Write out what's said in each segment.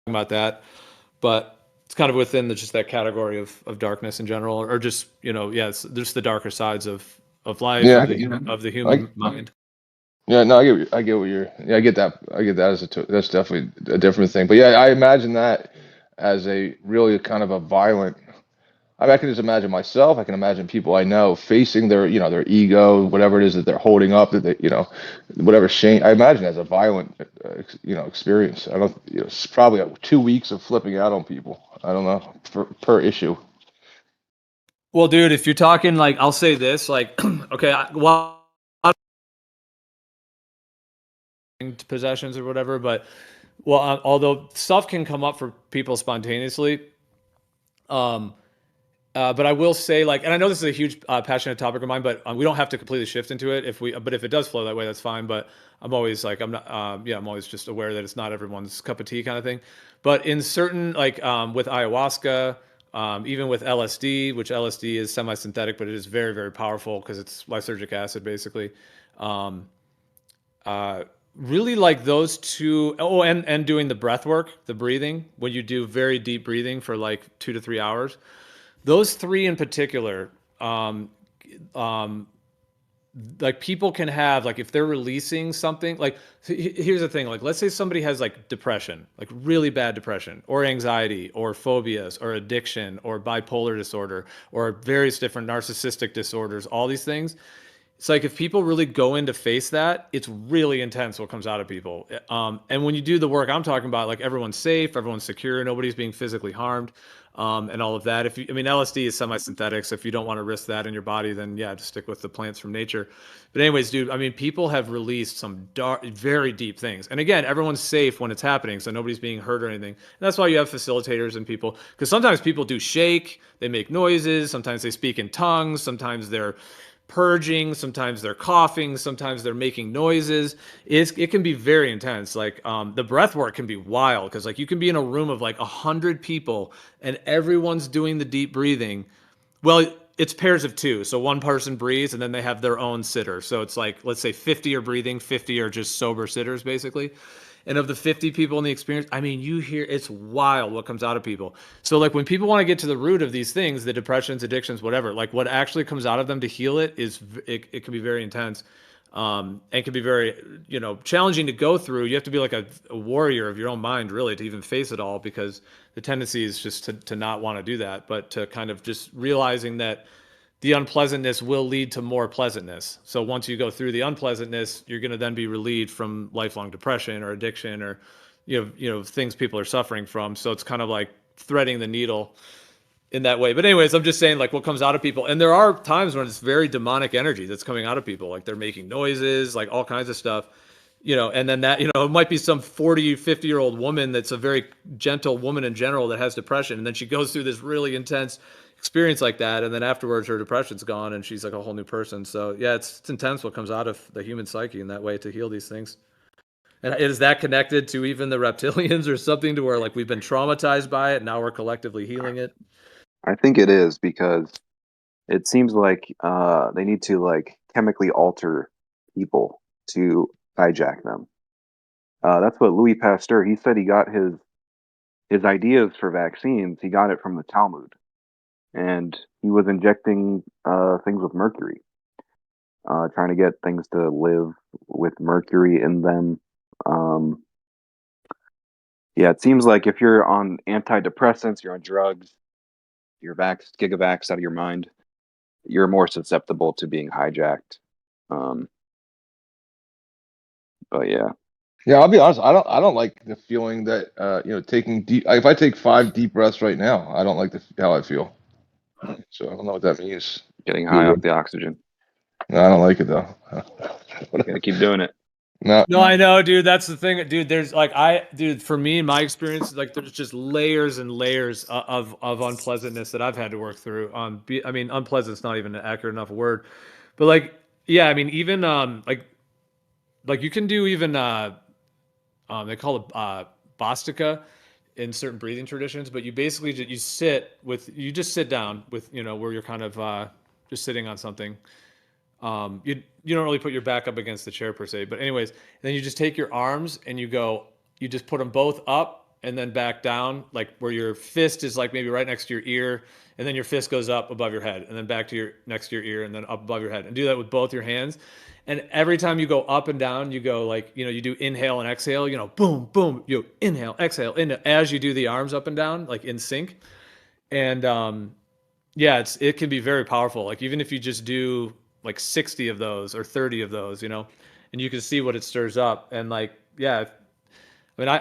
about that, but it's kind of within just that category of darkness in general, or just it's just the darker sides of life Yeah, of the I, human mind. yeah, no, I get what you're, yeah, I get that as that's definitely a different thing. But yeah, I imagine that as a really kind of a violent. I can just imagine myself. I can imagine people I know facing their, their ego, whatever it is that they're holding up, that they, whatever shame. I imagine as a violent, experience. I don't, it's probably 2 weeks of flipping out on people. I don't know per issue. Well, dude, if you're talking like, I'll say this, like, okay, well, possessions or whatever, but well, although stuff can come up for people spontaneously, um, but I will say, like, and I know this is a huge passionate topic of mine, but we don't have to completely shift into it. But if it does flow that way, that's fine. But I'm always like, I'm not, I'm always just aware that it's not everyone's cup of tea kind of thing. But in certain, like, with ayahuasca, even with LSD, which LSD is semi-synthetic, but it is very, very powerful because it's lysergic acid, basically. Um, uh, really like those two. Oh, and doing the breath work, the breathing, when you do very deep breathing for like 2 to 3 hours, those three in particular, um, um, like people can have, like, if they're releasing something, like, here's the thing, like, let's say somebody has like depression, like really bad depression, or anxiety, or phobias, or addiction, or bipolar disorder, or various different narcissistic disorders, all these things. It's like if people really go in to face that, it's really intense what comes out of people. And when you do the work I'm talking about, like, everyone's safe, everyone's secure, nobody's being physically harmed, and all of that. If you, I mean, LSD is semi-synthetic, so if you don't want to risk that in your body, then yeah, just stick with the plants from nature. But anyways, dude, I mean, people have released some dark, very deep things. And again, everyone's safe when it's happening, so nobody's being hurt or anything. And that's why you have facilitators and people, because sometimes people do shake, they make noises, sometimes they speak in tongues, sometimes they're purging, sometimes they're coughing, sometimes they're making noises. It can be very intense. Like, the breath work can be wild, because like you can be in a room of like 100 people and everyone's doing the deep breathing. Well, it's pairs of two, so one person breathes and then they have their own sitter, so it's like, let's say 50 are breathing, 50 are just sober sitters, basically. And of the 50 people in the experience, I mean, you hear, it's wild what comes out of people. So like when people want to get to the root of these things, the depressions, addictions, whatever, like what actually comes out of them to heal it is, it can be very intense, and can be very, challenging to go through. You have to be like a warrior of your own mind, really, to even face it all, because the tendency is just to not want to do that, but to kind of just realizing that the unpleasantness will lead to more pleasantness. So once you go through the unpleasantness, you're going to then be relieved from lifelong depression or addiction, or things people are suffering from. So it's kind of like threading the needle in that way. But anyways, I'm just saying, like, what comes out of people, and there are times when it's very demonic energy that's coming out of people, like they're making noises, like all kinds of stuff. And then that, it might be some 40, 50-year-old woman that's a very gentle woman in general that has depression, and then she goes through this really intense experience like that, and then afterwards her depression's gone and she's like a whole new person. So yeah, it's intense what comes out of the human psyche in that way to heal these things. And is that connected to even the reptilians or something, to where like we've been traumatized by it, now we're collectively healing it? I think it is because it seems like they need to like chemically alter people to hijack them. That's what Louis Pasteur, he said he got his ideas for vaccines. He got it from the Talmud, and he was injecting things with mercury, trying to get things to live with mercury in them. Um, yeah, it seems like if you're on antidepressants, you're on drugs, you're gigavaxed out of your mind, you're more susceptible to being hijacked. Um, but yeah, Yeah, I'll be honest. I don't like the feeling that taking deep. If I take 5 deep breaths right now, I don't like how I feel. So I don't know what that means. getting high No, off the oxygen. I don't like it though. Gotta keep doing it. No, No, I know, dude. That's the thing, dude. There's like, dude, for me, in my experience, like, there's just layers and layers of unpleasantness that I've had to work through. I mean, unpleasant's not even an accurate enough word, but like, yeah, I mean, even like you can do even they call it Bostica in certain breathing traditions, but you basically you just sit down with, where you're kind of just sitting on something. You don't really put your back up against the chair per se, but anyways, then you just take your arms and you just put them both up and then back down, like where your fist is like maybe right next to your ear, and then your fist goes up above your head, and then back to your next to your ear, and then up above your head, and do that with both your hands. And every time you go up and down, you go like, you do inhale and exhale, boom, boom, you inhale, exhale, as you do the arms up and down, like in sync. And yeah, it can be very powerful. Like even if you just do like 60 of those or 30 of those, and you can see what it stirs up. And like, yeah, I mean,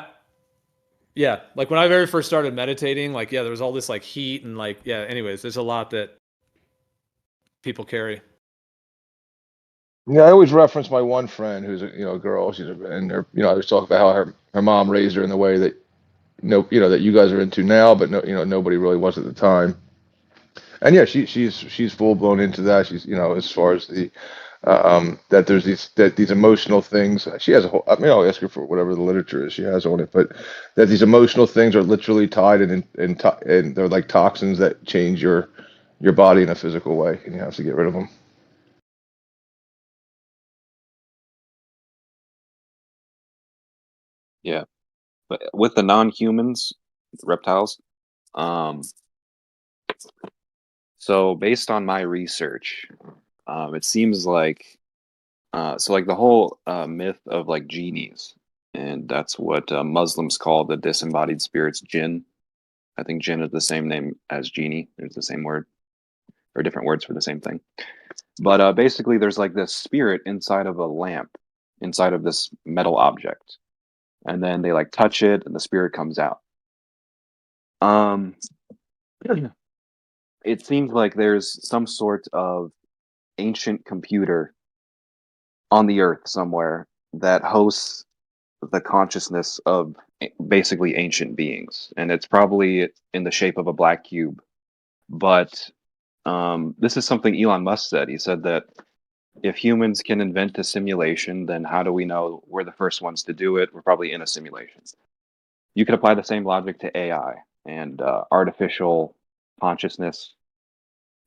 yeah, like when I very first started meditating, like, yeah, there was all this like heat and like, yeah, anyways, there's a lot that people carry. Yeah, I always reference my one friend who's a girl. And I always talk about how her mom raised her in the way that that you guys are into now, but nobody really was at the time. And yeah, she's full blown into that. She's as far as the that there's these emotional things. She has a whole. I mean, I'll ask her for whatever the literature is she has on it, but that these emotional things are literally tied and they're like toxins that change your body in a physical way, and you have to get rid of them. Yeah, but with the non-humans, reptiles, so based on my research, it seems like so like the whole myth of like genies, and that's what Muslims call the disembodied spirits, jinn. I think jinn is the same name as genie. It's the same word or different words for the same thing. But basically, there's like this spirit inside of a lamp, inside of this metal object, and then they like touch it, and the spirit comes out. Um, it seems like there's some sort of ancient computer on the earth somewhere that hosts the consciousness of basically ancient beings, and it's probably in the shape of a black cube. But this is something Elon Musk said. He said that if humans can invent a simulation, then how do we know we're the first ones to do it? We're probably in a simulation. You could apply the same logic to AI and artificial consciousness.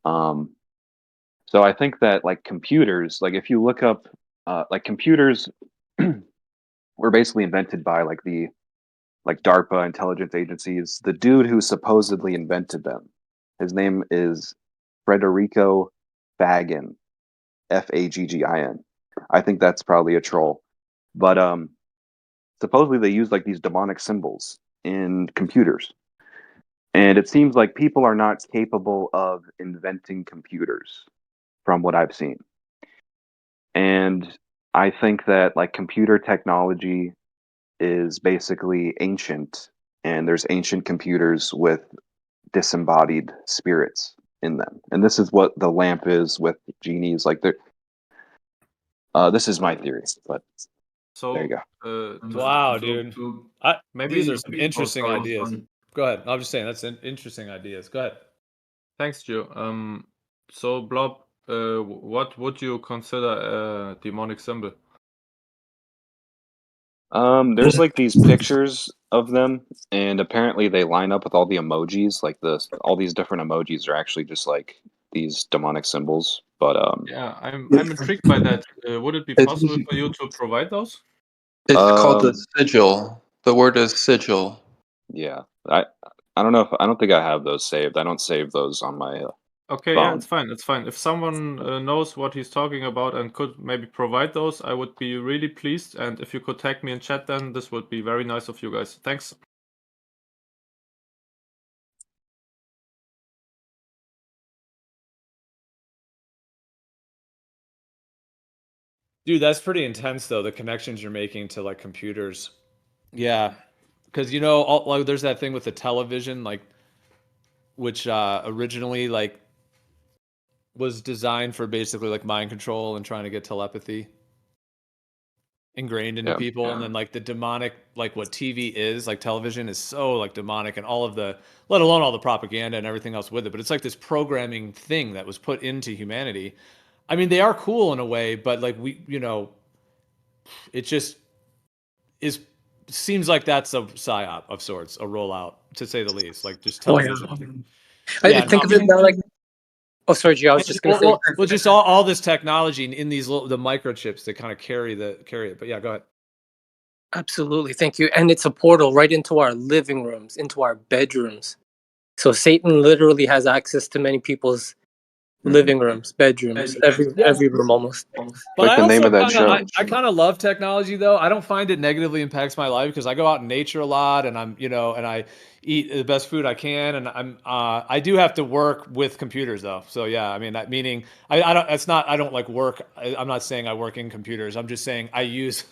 So I think that like computers, like if you look up, like computers were basically invented by like the DARPA intelligence agencies. The dude who supposedly invented them, his name is Federico Faggin, Faggin. I think that's probably a troll, but supposedly they use like these demonic symbols in computers, and it seems like people are not capable of inventing computers, from what I've seen. And I think that like computer technology is basically ancient, and there's ancient computers with disembodied spirits in them, and this is what the lamp is with genies. Like, this is my theory, but So there you go. Wow, dude. Maybe These are some interesting also ideas. Go ahead. I'm just saying that's interesting ideas. Go ahead. Thanks, Joe. So Blob, what would you consider a demonic symbol? There's like these pictures of them, and apparently they line up with all the emojis. Like all these different emojis are actually just like these demonic symbols. But Yeah, I'm intrigued by that. Would it be possible for you to provide those? It's called the sigil. The word is sigil. Yeah, I don't know if I don't think I have those saved. I don't save those on my Okay, yeah, phone. it's fine. It's fine. If someone knows what he's talking about and could maybe provide those, I would be really pleased. And if you could tag me in chat, then this would be very nice of you guys. Thanks. Dude, that's pretty intense though, the connections you're making to like computers. Yeah. Because like there's that thing with the television, like which originally like was designed for basically like mind control and trying to get telepathy ingrained into people. And then like the demonic, like what TV is, like television is so like demonic, and all of the, let alone all the propaganda and everything else with it. But it's like this programming thing that was put into humanity. I mean, they are cool in a way, but like it just seems like that's a psyop of sorts, a rollout, to say the least. Like just television. I think of it now like. Oh, sorry, G. I was just going to say. Well, just all this technology in these the microchips that kind of carry it. But yeah, go ahead. Absolutely, thank you. And it's a portal right into our living rooms, into our bedrooms. So Satan literally has access to many people's living rooms, bedrooms, every room almost. But Like I the name also of that kind of show. I kind of love technology though. I don't find it negatively impacts my life because I go out in nature a lot and I'm and I eat the best food I can and I do have to work with computers though. So yeah, I mean that meaning I don't it's not I don't like work. I'm not saying I work in computers. I'm just saying I use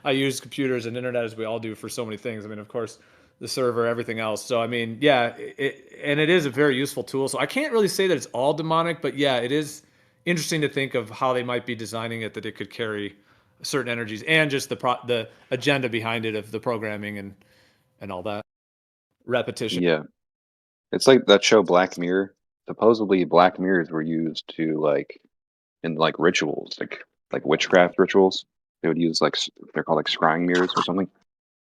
I use computers and internet as we all do for so many things. I mean, of course, the server, everything else. So I mean, yeah, and it is a very useful tool. So I can't really say that it's all demonic, but yeah, it is interesting to think of how they might be designing it that it could carry certain energies and just the agenda behind it of the programming and all that repetition. Yeah, it's like that show Black Mirror. Supposedly, Black Mirrors were used to in like rituals, like witchcraft rituals. They would use they're called like scrying mirrors or something.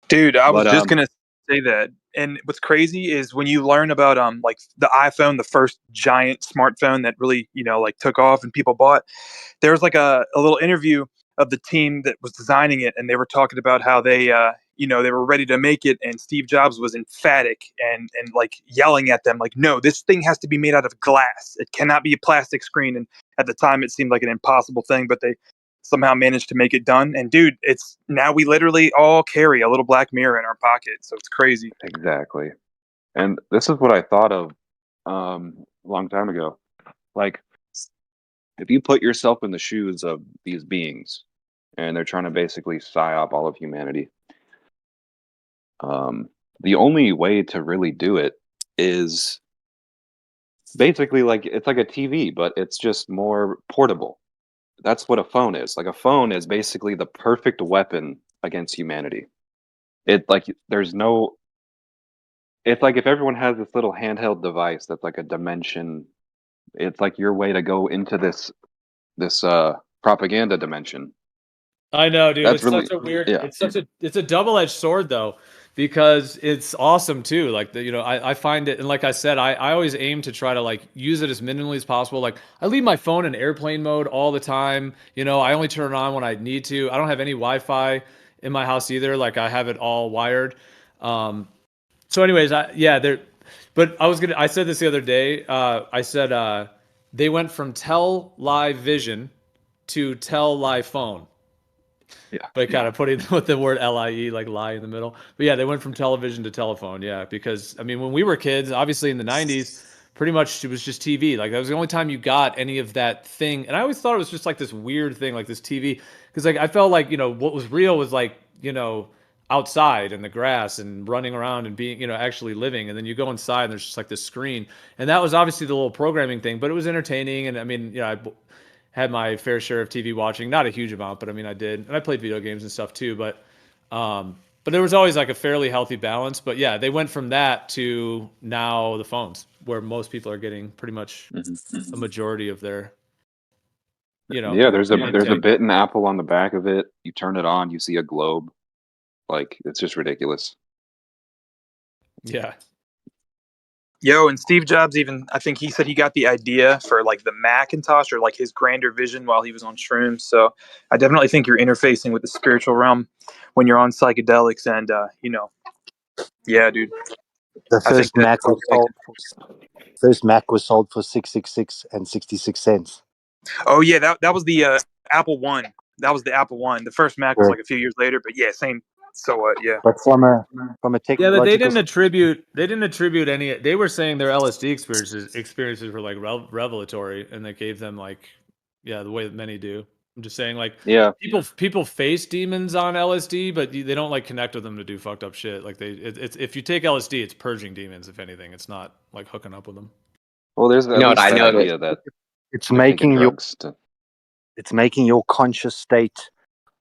Dude, I was But just gonna say that. And what's crazy is when you learn about like the iPhone, the first giant smartphone that really, like took off and people bought, there was like a little interview of the team that was designing it, and they were talking about how they were ready to make it, and Steve Jobs was emphatic and like yelling at them, like, no, this thing has to be made out of glass. It cannot be a plastic screen. And at the time, it seemed like an impossible thing, but they somehow managed to make it done. And dude, it's now we literally all carry a little Black Mirror in our pocket, so it's crazy. exactly. And this is what I thought of a long time ago. Like, if you put yourself in the shoes of these beings, and they're trying to basically psyop all of humanity, the only way to really do it is basically it's like a TV, but it's just more portable. That's what a phone is. Like a phone is basically the perfect weapon against humanity. There's no. It's like if everyone has this little handheld device that's like a dimension. It's like your way to go into this propaganda dimension. I know, dude. That's It's really such a weird. yeah. It's a double-edged sword though, because it's awesome too. Like I find it, and like I said, I always aim to try to like use it as minimally as possible. Like I leave my phone in airplane mode all the time. I only turn it on when I need to. I don't have any Wi-Fi in my house either. Like I have it all wired. So, anyways, there. But I said this the other day. I said they went from Tell Live Vision to Tell Live Phone. Yeah. But kind of putting with the word LIE, like lie in the middle. But yeah, they went from television to telephone. Yeah, because I mean, when we were kids, obviously in the 90s, pretty much it was just TV. Like that was the only time you got any of that thing. And I always thought it was just like this weird thing, like this TV. Because like I felt like, what was real was like, outside in the grass and running around and being, actually living. And then you go inside and there's just like this screen. And that was obviously the little programming thing, but it was entertaining. And I mean, I had my fair share of TV watching, not a huge amount, but I mean, I did, and I played video games and stuff too. But there was always like a fairly healthy balance. But yeah, they went from that to now the phones, where most people are getting pretty much a majority of their, Yeah, there's a bit in Apple on the back of it. You turn it on, you see a globe. Like it's just ridiculous. Yeah. Yo, and Steve Jobs I think he said he got the idea for like the Macintosh or like his grander vision while he was on shrooms. So I definitely think you're interfacing with the spiritual realm when you're on psychedelics, and yeah, dude. The I think first Mac was sold for 666 and 66 cents. Oh yeah, that was the Apple One. That was the Apple One. The first Mac was Sure. like a few years later, but yeah, same. So yeah. But from a Yeah, technological but they didn't attribute any. They were saying their LSD experiences were like revelatory, and they gave them like, the way that many do. I'm just saying, like, Yeah. people face demons on LSD, but they don't like connect with them to do fucked up shit. Like it's if you take LSD, it's purging demons. If anything, it's not like hooking up with them. Well, there's at least I the know idea that it's they're taking making drugs to. it's making your conscious state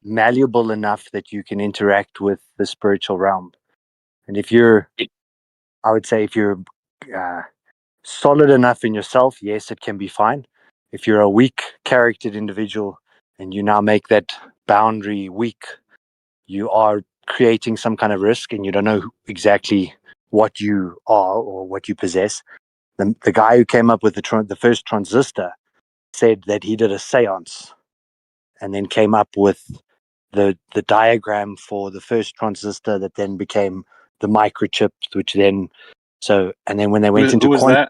malleable enough that you can interact with the spiritual realm. And I would say if you're solid enough in yourself, yes, it can be fine. If you're a weak charactered individual and you now make that boundary weak, you are creating some kind of risk and you don't know exactly what you are or what you possess. The guy who came up with the first transistor said that he did a seance and then came up with the diagram for the first transistor that then became the microchip, which then and then when they went into Who was quantum,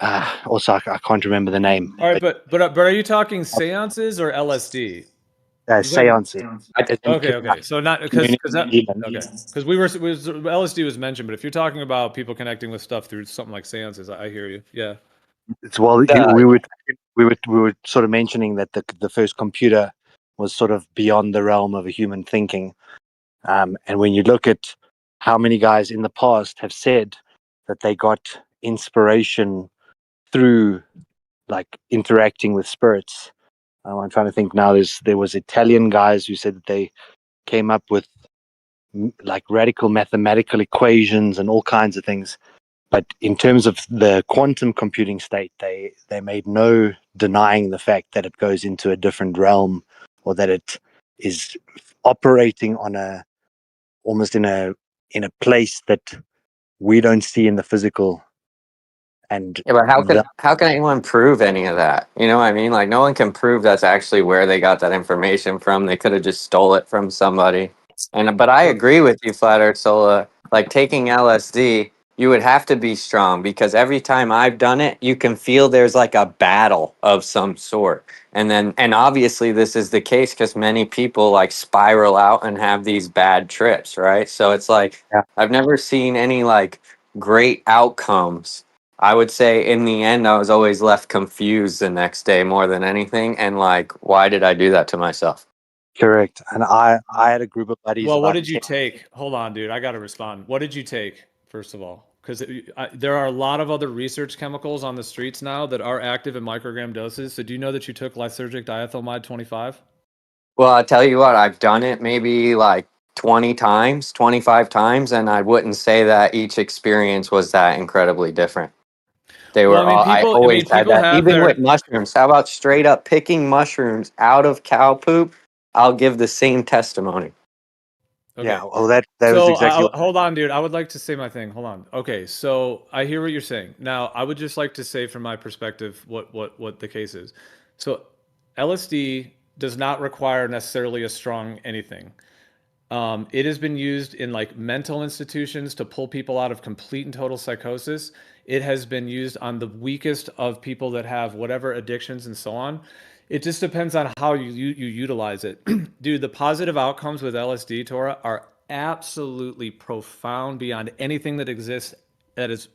that? also I can't remember the name. All right, but are you talking seances or LSD? Seances. Okay. So not because Community. because LSD was mentioned, but if you're talking about people connecting with stuff through something like seances, I hear you. Yeah. It's we were sort of mentioning that the first computer was sort of beyond the realm of a human thinking, and when you look at how many guys in the past have said that they got inspiration through like interacting with spirits. I'm trying to think now. There was Italian guys who said that they came up with like radical mathematical equations and all kinds of things. But in terms of the quantum computing state, they made no denying the fact that it goes into a different realm, or that it is operating on almost in a place that we don't see in the physical. And Yeah, but how can anyone prove any of that? You know what I mean? Like no one can prove that's actually where they got that information from. They could have just stole it from somebody. But I agree with you, Flat Earth Sola. Like taking LSD, you would have to be strong because every time I've done it, you can feel there's like a battle of some sort. And obviously this is the case because many people like spiral out and have these bad trips, right? So it's like Yeah. I've never seen any like great outcomes. I would say in the end, I was always left confused the next day more than anything. And like, why did I do that to myself? correct. And I had a group of buddies. Well, what about did you take? Hold on, dude. I got to respond. What did you take, first of all? Because there are a lot of other research chemicals on the streets now that are active in microgram doses. So do you know that you took lysergic diethylmide 25? Well, I'll tell you what, I've done it maybe like 20 times, 25 times, and I wouldn't say that each experience was that incredibly different. They Well, were I mean, all, I always had people that, have even their. with mushrooms. How about straight up picking mushrooms out of cow poop? I'll give the same testimony. Okay. Yeah, well, that was So exactly. hold on, dude. I would like to say my thing. Hold on. Okay, so I hear what you're saying. Now, I would just like to say from my perspective what the case is. So LSD does not require necessarily a strong anything. It has been used in like mental institutions to pull people out of complete and total psychosis. It has been used on the weakest of people that have whatever addictions and so on. It just depends on how you utilize it. Dude, the positive outcomes with LSD, Tora, are absolutely profound beyond anything that exists that is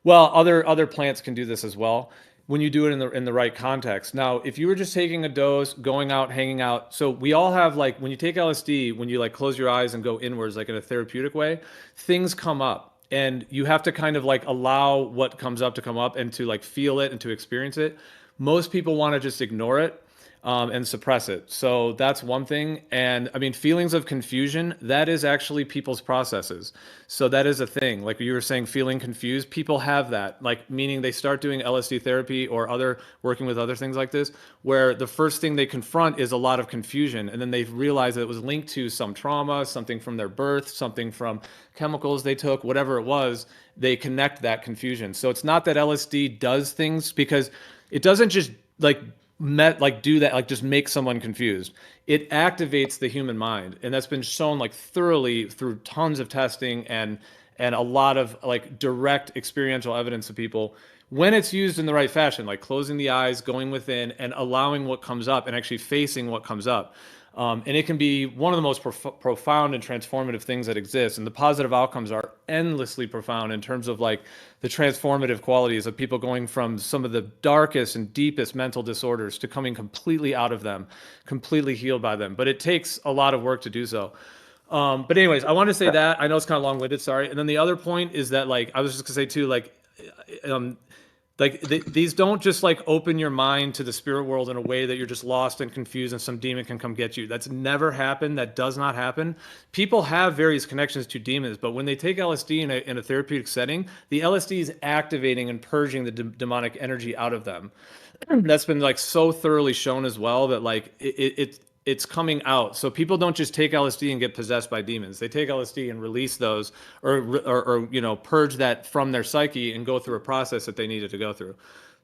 well, other plants can do this as well when you do it in the right context. Now, if you were just taking a dose, going out, hanging out, so we all have like when you take LSD, when you like close your eyes and go inwards, like in a therapeutic way, things come up, and you have to kind of like allow what comes up to come up and to like feel it and to experience it. Most people want to just ignore it and suppress it. So that's one thing. And I mean, feelings of confusion, that is actually people's processes. So that is a thing. Like you were saying, feeling confused, people have that, like meaning they start doing LSD therapy or working with other things like this, where the first thing they confront is a lot of confusion. And then they realize that it was linked to some trauma, something from their birth, something from chemicals they took, whatever it was, they connect that confusion. So it's not that LSD does things because it doesn't just like do that, like just make someone confused. It activates the human mind, and that's been shown like thoroughly through tons of testing and a lot of like direct experiential evidence of people when it's used in the right fashion, like closing the eyes, going within, and allowing what comes up and actually facing what comes up. And it can be one of the most profound and transformative things that exist. And the positive outcomes are endlessly profound in terms of like the transformative qualities of people going from some of the darkest and deepest mental disorders to coming completely out of them, completely healed by them. But it takes a lot of work to do so. But anyways, I want to say that. I know it's kind of long-winded, sorry. And then the other point is that like, I was just gonna say too, these don't just like open your mind to the spirit world in a way that you're just lost and confused and some demon can come get you. That's never happened. That does not happen. People have various connections to demons, but when they take LSD in a therapeutic setting, the LSD is activating and purging the demonic energy out of them. That's been like so thoroughly shown as well that like it's coming out. So people don't just take LSD and get possessed by demons. They take LSD and release those or purge that from their psyche and go through a process that they needed to go through.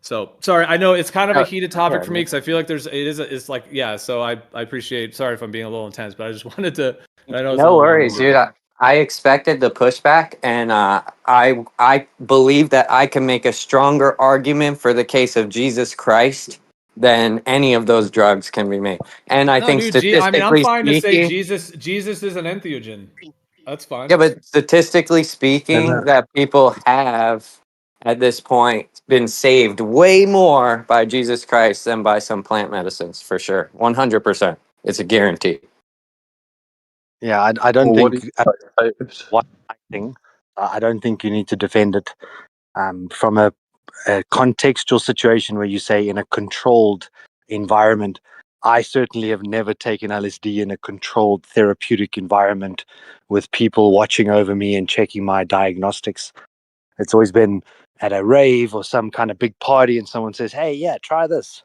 So sorry, I know it's kind of a No, heated topic yeah, for me because I feel like it's like, yeah. So I appreciate. Sorry if I'm being a little intense, but I just wanted to. I know it's a no little worries, long-winded. dude. I expected the pushback, and I believe that I can make a stronger argument for the case of Jesus Christ than any of those drugs can be made. And I No, think dude. I mean, I'm statistically fine to say speaking, Jesus is an entheogen. That's fine. yeah, but statistically speaking, Never. that people have at this point been saved way more by Jesus Christ than by some plant medicines, for sure. 100%. It's a guarantee. Yeah, I don't Well, what do think you types? one thing. I don't think you need to defend it from a contextual situation where you say in a controlled environment. I certainly have never taken LSD in a controlled therapeutic environment with people watching over me and checking my diagnostics. It's always been at a rave or some kind of big party, and someone says, "Hey, yeah, try this,"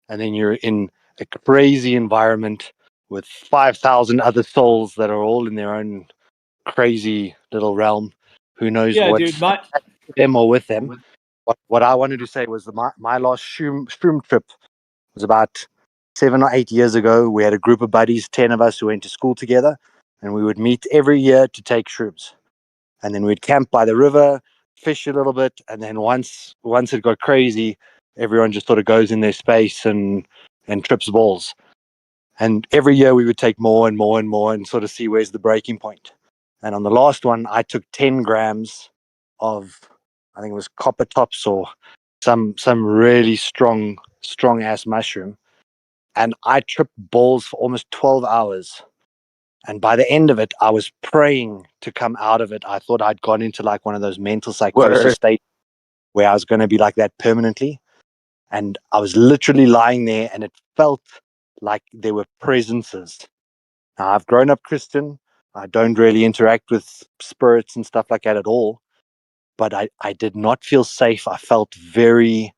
and then you're in a crazy environment with 5,000 other souls that are all in their own crazy little realm. Who knows Yeah, dude. what's them or with them? What I wanted to say was my last shroom trip was about 7 or 8 years ago. We had a group of buddies, 10 of us, who went to school together, and we would meet every year to take shrooms. And then we'd camp by the river, fish a little bit, and then once it got crazy, everyone just sort of goes in their space and trips balls. And every year we would take more and more and more and sort of see where's the breaking point. And on the last one, I took 10 grams of, I think it was copper tops or some really strong ass mushroom, and I tripped balls for almost 12 hours. And by the end of it, I was praying to come out of it. I thought I'd gone into like one of those mental psychosis Word. states where I was going to be like that permanently. And I was literally lying there, and it felt like there were presences. Now, I've grown up Christian. I don't really interact with spirits and stuff like that at all. But I did not feel safe. I felt very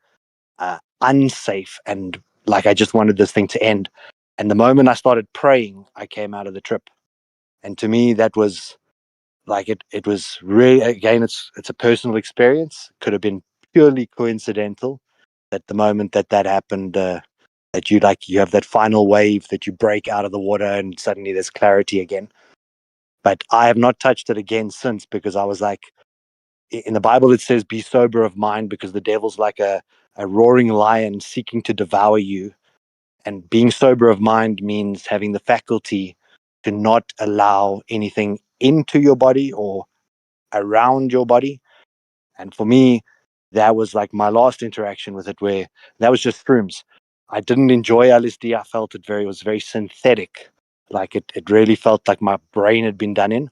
unsafe, and like I just wanted this thing to end. And the moment I started praying, I came out of the trip. And to me, that was like it was really, again, it's a personal experience. Could have been purely coincidental. At the moment that happened, that you have that final wave that you break out of the water and suddenly there's clarity again. But I have not touched it again since, because I was like, in the Bible it says, "Be sober of mind, because the devil's like a roaring lion seeking to devour you." And being sober of mind means having the faculty to not allow anything into your body or around your body. And for me, that was like my last interaction with it, where that was just shrooms. I didn't enjoy LSD. I felt it was very synthetic. Like it really felt like my brain had been done in.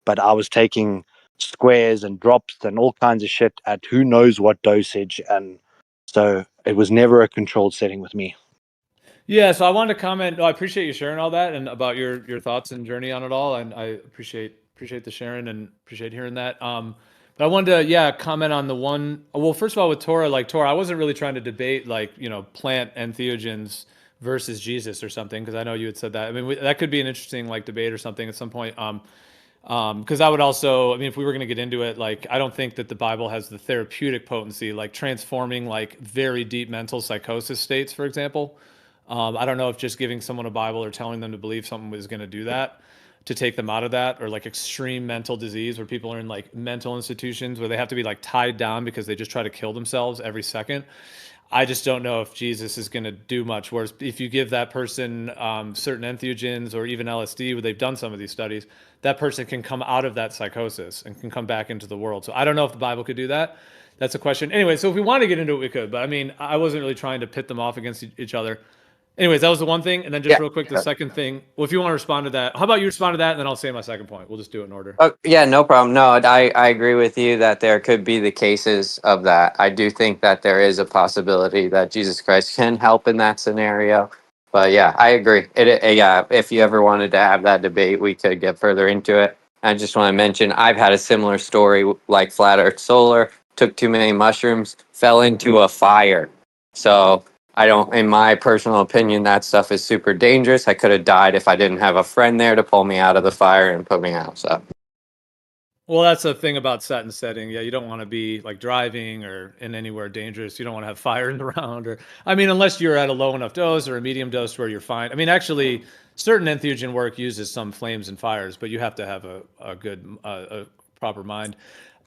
But I was taking squares and drops and all kinds of shit at who knows what dosage. And so it was never a controlled setting with me. Yeah, so I wanted to comment. I appreciate you sharing all that and about your thoughts and journey on it all, and I appreciate the sharing and appreciate hearing that. But I wanted to, yeah, comment on the one. Well, first of all, with Torah, like Torah, I wasn't really trying to debate like plant entheogens versus Jesus or something, because I know you had said that. I mean, that could be an interesting like debate or something at some point. Because I would also, I mean, if we were going to get into it, like, I don't think that the Bible has the therapeutic potency, like transforming like very deep mental psychosis states, for example. I don't know if just giving someone a Bible or telling them to believe something was going to do that, to take them out of that, or like extreme mental disease where people are in like mental institutions where they have to be like tied down because they just try to kill themselves every second. I just don't know if Jesus is going to do much. Whereas if you give that person certain entheogens or even LSD, where they've done some of these studies, that person can come out of that psychosis and can come back into the world. So I don't know if the Bible could do that. That's a question. Anyway, so if we want to get into it, we could. But I mean, I wasn't really trying to pit them off against each other. Anyways, that was the one thing. And then just Yeah. real quick, the second thing. Well, if you want to respond to that, how about you respond to that, and then I'll say my second point. We'll just do it in order. Oh, yeah, no problem. No, I agree with you that there could be the cases of that. I do think that there is a possibility that Jesus Christ can help in that scenario. But yeah, I agree. Yeah, if you ever wanted to have that debate, we could get further into it. I just want to mention I've had a similar story like Flat Earth Solar. Took too many mushrooms, fell into a fire. So I don't, in my personal opinion, that stuff is super dangerous. I could have died if I didn't have a friend there to pull me out of the fire and put me out. So. Well, that's the thing about set and setting. Yeah, you don't want to be like driving or in anywhere dangerous. You don't want to have fire in the round, or I mean, unless you're at a low enough dose or a medium dose where you're fine. I mean, actually, certain entheogen work uses some flames and fires, but you have to have a good, a proper mind.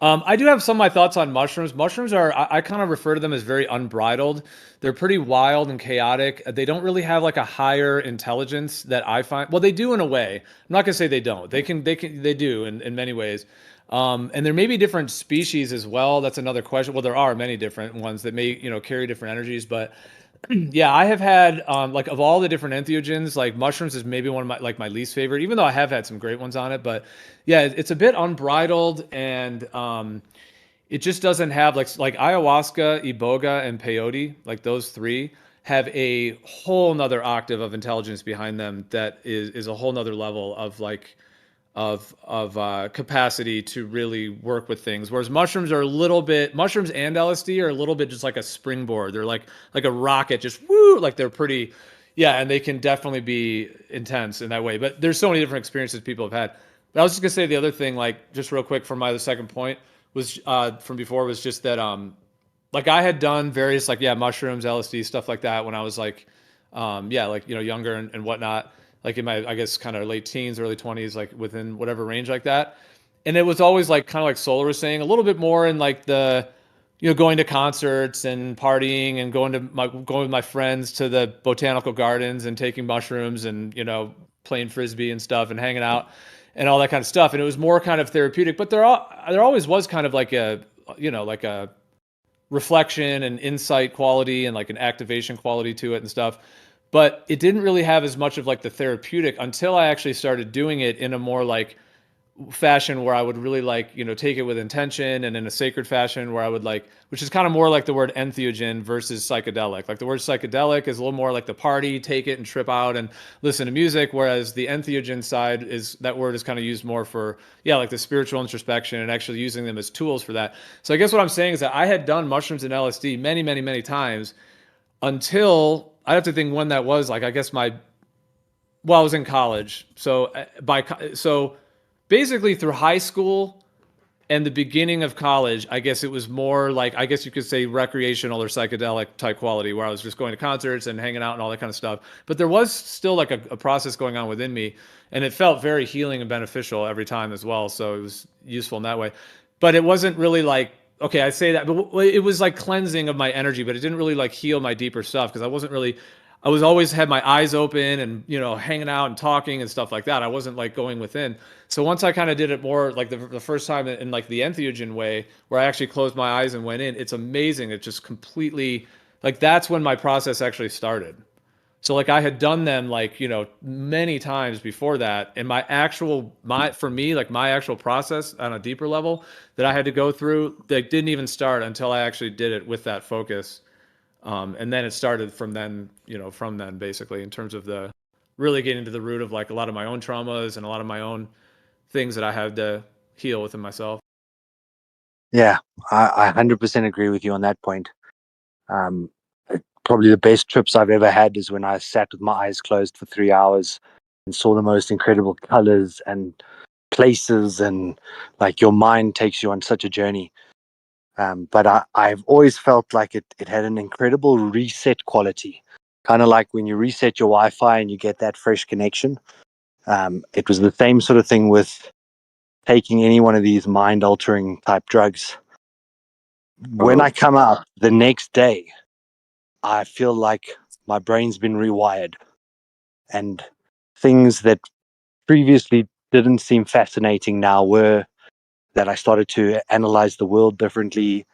I do have some of my thoughts on mushrooms. Mushrooms are, I kind of refer to them as very unbridled. They're pretty wild and chaotic. They don't really have like a higher intelligence that I find. Well, they do in a way. I'm not gonna say they don't. They do in many ways. And there may be different species as well. That's another question. Well, there are many different ones that may, carry different energies. But yeah, I have had like of all the different entheogens, like mushrooms is maybe one of my least favorite. Even though I have had some great ones on it, but yeah, it's a bit unbridled and it just doesn't have like ayahuasca, iboga, and peyote. Like those three have a whole nother octave of intelligence behind them that is a whole nother level of like of capacity to really work with things. Whereas mushrooms and LSD are a little bit just like a springboard. They're like a rocket, just woo, like they're pretty, yeah, and they can definitely be intense in that way. But there's so many different experiences people have had. But I was just gonna say the other thing, like just real quick from my other second point was from before was just that like I had done various like mushrooms, LSD, stuff like that when I was like younger and whatnot, like in my I guess kind of late teens, early 20s, like within whatever range like that. And it was always like kind of like Solar was saying, a little bit more in like the going to concerts and partying and going with my friends to the botanical gardens and taking mushrooms and playing frisbee and stuff and hanging out and all that kind of stuff. And it was more kind of therapeutic, but there always was kind of like a like a reflection and insight quality and like an activation quality to it and stuff. But it didn't really have as much of like the therapeutic until I actually started doing it in a more like fashion where I would really like, take it with intention and in a sacred fashion where I would like, which is kind of more like the word entheogen versus psychedelic. Like the word psychedelic is a little more like the party, take it and trip out and listen to music. Whereas the entheogen side that word is kind of used more for, like the spiritual introspection and actually using them as tools for that. So I guess what I'm saying is that I had done mushrooms and LSD many, many, many times until I have to think when that was. Like, I guess I was in college. So basically through high school and the beginning of college, I guess it was more like, I guess you could say recreational or psychedelic type quality where I was just going to concerts and hanging out and all that kind of stuff. But there was still like a process going on within me, and it felt very healing and beneficial every time as well. So it was useful in that way. But it wasn't really like, okay, I say that, but it was like cleansing of my energy, but it didn't really like heal my deeper stuff because I was always had my eyes open and hanging out and talking and stuff like that. I wasn't like going within. So once I kind of did it more like the first time in like the entheogen way, where I actually closed my eyes and went in, it's amazing. It just completely like that's when my process actually started. So like I had done them like many times before that, and my actual process on a deeper level that I had to go through that didn't even start until I actually did it with that focus. And then it started from then, basically in terms of the really getting to the root of like a lot of my own traumas and a lot of my own things that I had to heal within myself. Yeah, I 100% agree with you on that point. Um, Probably the best trips I've ever had is when I sat with my eyes closed for 3 hours and saw the most incredible colors and places, and like your mind takes you on such a journey. But I've always felt like it had an incredible reset quality, kind of like when you reset your Wi-Fi and you get that fresh connection. It was the same sort of thing with taking any one of these mind-altering type drugs. When I come out the next day, I feel like my brain's been rewired, and things that previously didn't seem fascinating now were that I started to analyze the world differently.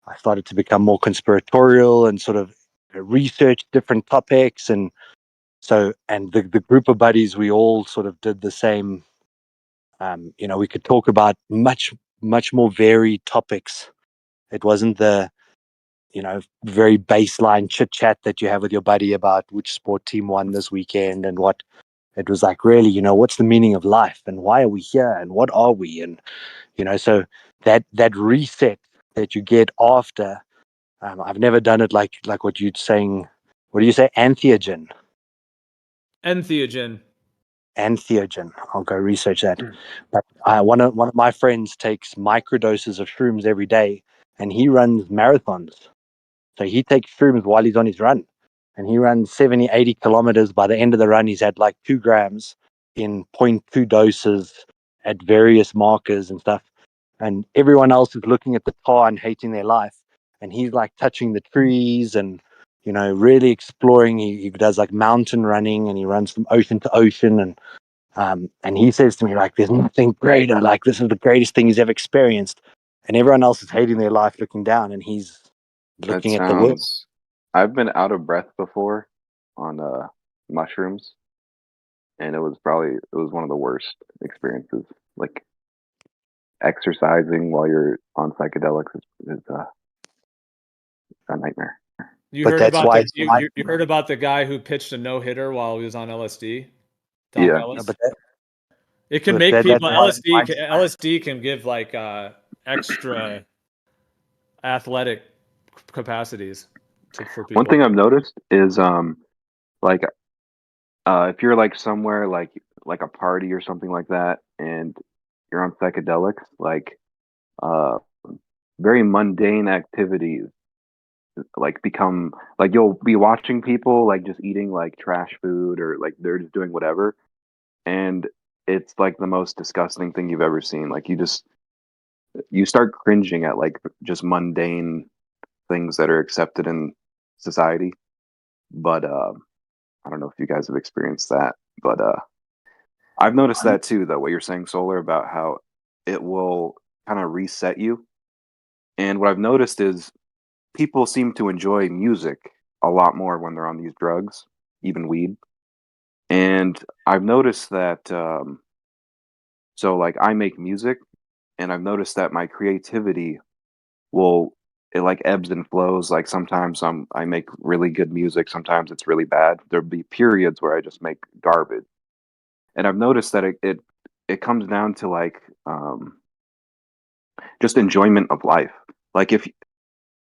I started to become more conspiratorial and sort of research different topics. And the group of buddies, we all sort of did the same. We could talk about much more varied topics. It wasn't the very baseline chit chat that you have with your buddy about which sport team won this weekend and what. It was like, really, what's the meaning of life and why are we here and what are we? And, so that reset that you get after, I've never done it like what you're saying. What do you say? Entheogen. Entheogen. entheogen. I'll go research that. But one of my friends takes microdoses of shrooms every day, and he runs marathons. So he takes shrooms while he's on his run, and he runs 70, 80 kilometers. By the end of the run, he's had like 2 grams in 0.2 doses at various markers and stuff. And everyone else is looking at the tar and hating their life. And he's like touching the trees and, you know, really exploring. He does like mountain running, and he runs from ocean to ocean. And he says to me, like, there's nothing greater. Like, this is the greatest thing he's ever experienced. And everyone else is hating their life, looking down, and he's looking at the world. I've been out of breath before on mushrooms, and it was one of the worst experiences. Like, exercising while you're on psychedelics is a nightmare. You But heard that's about why you heard about the guy who pitched a no-hitter while he was on LSD? Doc Yeah. Ellis? But It can but make that's people why LSD can give like extra athletic capacities for people. One thing I've noticed is like if you're like somewhere like a party or something like that, and you're on psychedelics, like very mundane activities like become like, you'll be watching people like just eating like trash food, or like they're just doing whatever, and it's like the most disgusting thing you've ever seen. Like, you start cringing at like just mundane things that are accepted in society. But I don't know if you guys have experienced that, but I've noticed that too, though, what you're saying, Solar, about how it will kind of reset you. And what I've noticed is people seem to enjoy music a lot more when they're on these drugs, even weed. And I've noticed that, so like I make music, and I've noticed that my creativity it like ebbs and flows. Like, sometimes I make really good music, sometimes it's really bad. There'll be periods where I just make garbage. And I've noticed that it comes down to like just enjoyment of life. Like, if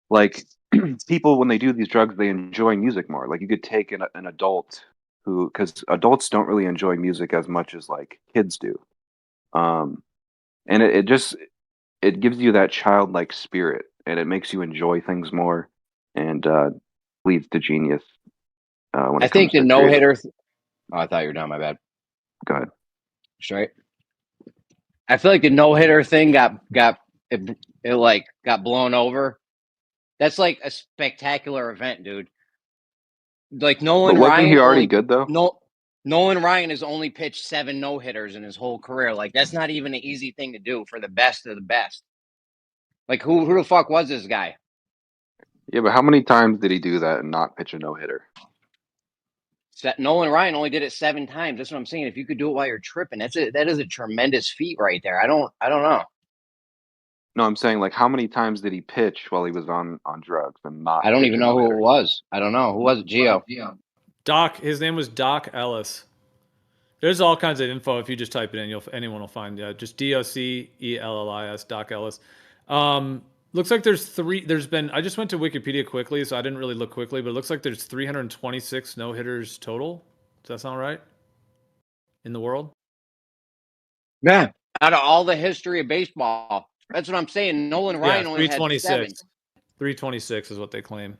like people, when they do these drugs, they enjoy music more. Like, you could take an adult because adults don't really enjoy music as much as like kids do. And it gives you that childlike spirit, and it makes you enjoy things more, and leads to genius. When I it think comes the to no creative. hitter. Oh, I thought you were done. My bad. Go ahead. Straight. I feel like the no hitter thing got like got blown over. That's like a spectacular event, dude. Like, Nolan But wasn't Ryan he already only good though? Nolan Ryan has only pitched 7 no hitters in his whole career. Like, that's not even an easy thing to do for the best of the best. Like, who the fuck was this guy? Yeah, but how many times did he do that and not pitch a no hitter? Nolan Ryan only did it 7 times. That's what I'm saying. If you could do it while you're tripping, that is a tremendous feat right there. I don't know. No, I'm saying, like, how many times did he pitch while he was on drugs and not? I don't pitch even a know who no-hitter? it was. I don't know. Who was it? Gio. Doc, his name was Doc Ellis. There's all kinds of info if you just type it in. Anyone will find just DOCELLIS, Doc Ellis. Looks like there's 3. I just went to Wikipedia quickly, so I didn't really look quickly, but it looks like there's 326 no hitters total. Does that sound right? In the world? Yeah. Out of all the history of baseball, that's what I'm saying. Nolan Ryan only had 7. 326 is what they claim.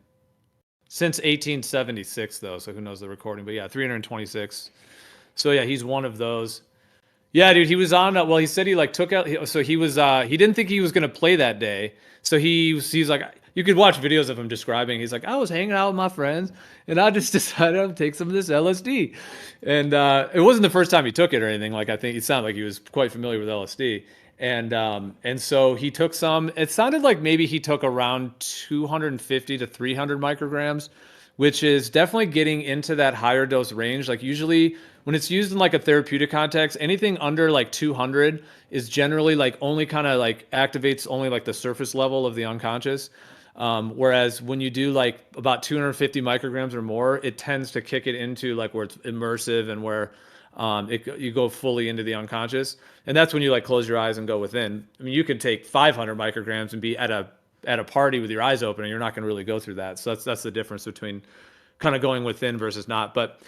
Since 1876, though, so who knows the recording? But yeah, 326. So yeah, he's one of those. Yeah, dude, he was on. Well, he said he like took out. So he was. He didn't think he was gonna play that day. So he's like, you could watch videos of him describing. He's like, I was hanging out with my friends, and I just decided to take some of this LSD. And it wasn't the first time he took it or anything. Like, I think it sounded like he was quite familiar with LSD. And so he took some. It sounded like maybe he took around 250 to 300 micrograms, which is definitely getting into that higher dose range. Like, usually when it's used in like a therapeutic context, anything under like 200 is generally like only kind of like activates only like the surface level of the unconscious. Whereas when you do like about 250 micrograms or more, it tends to kick it into like where it's immersive and where you go fully into the unconscious. And that's when you like close your eyes and go within. I mean, you could take 500 micrograms and be at a party with your eyes open, and you're not going to really go through that. So that's the difference between kind of going within versus not. But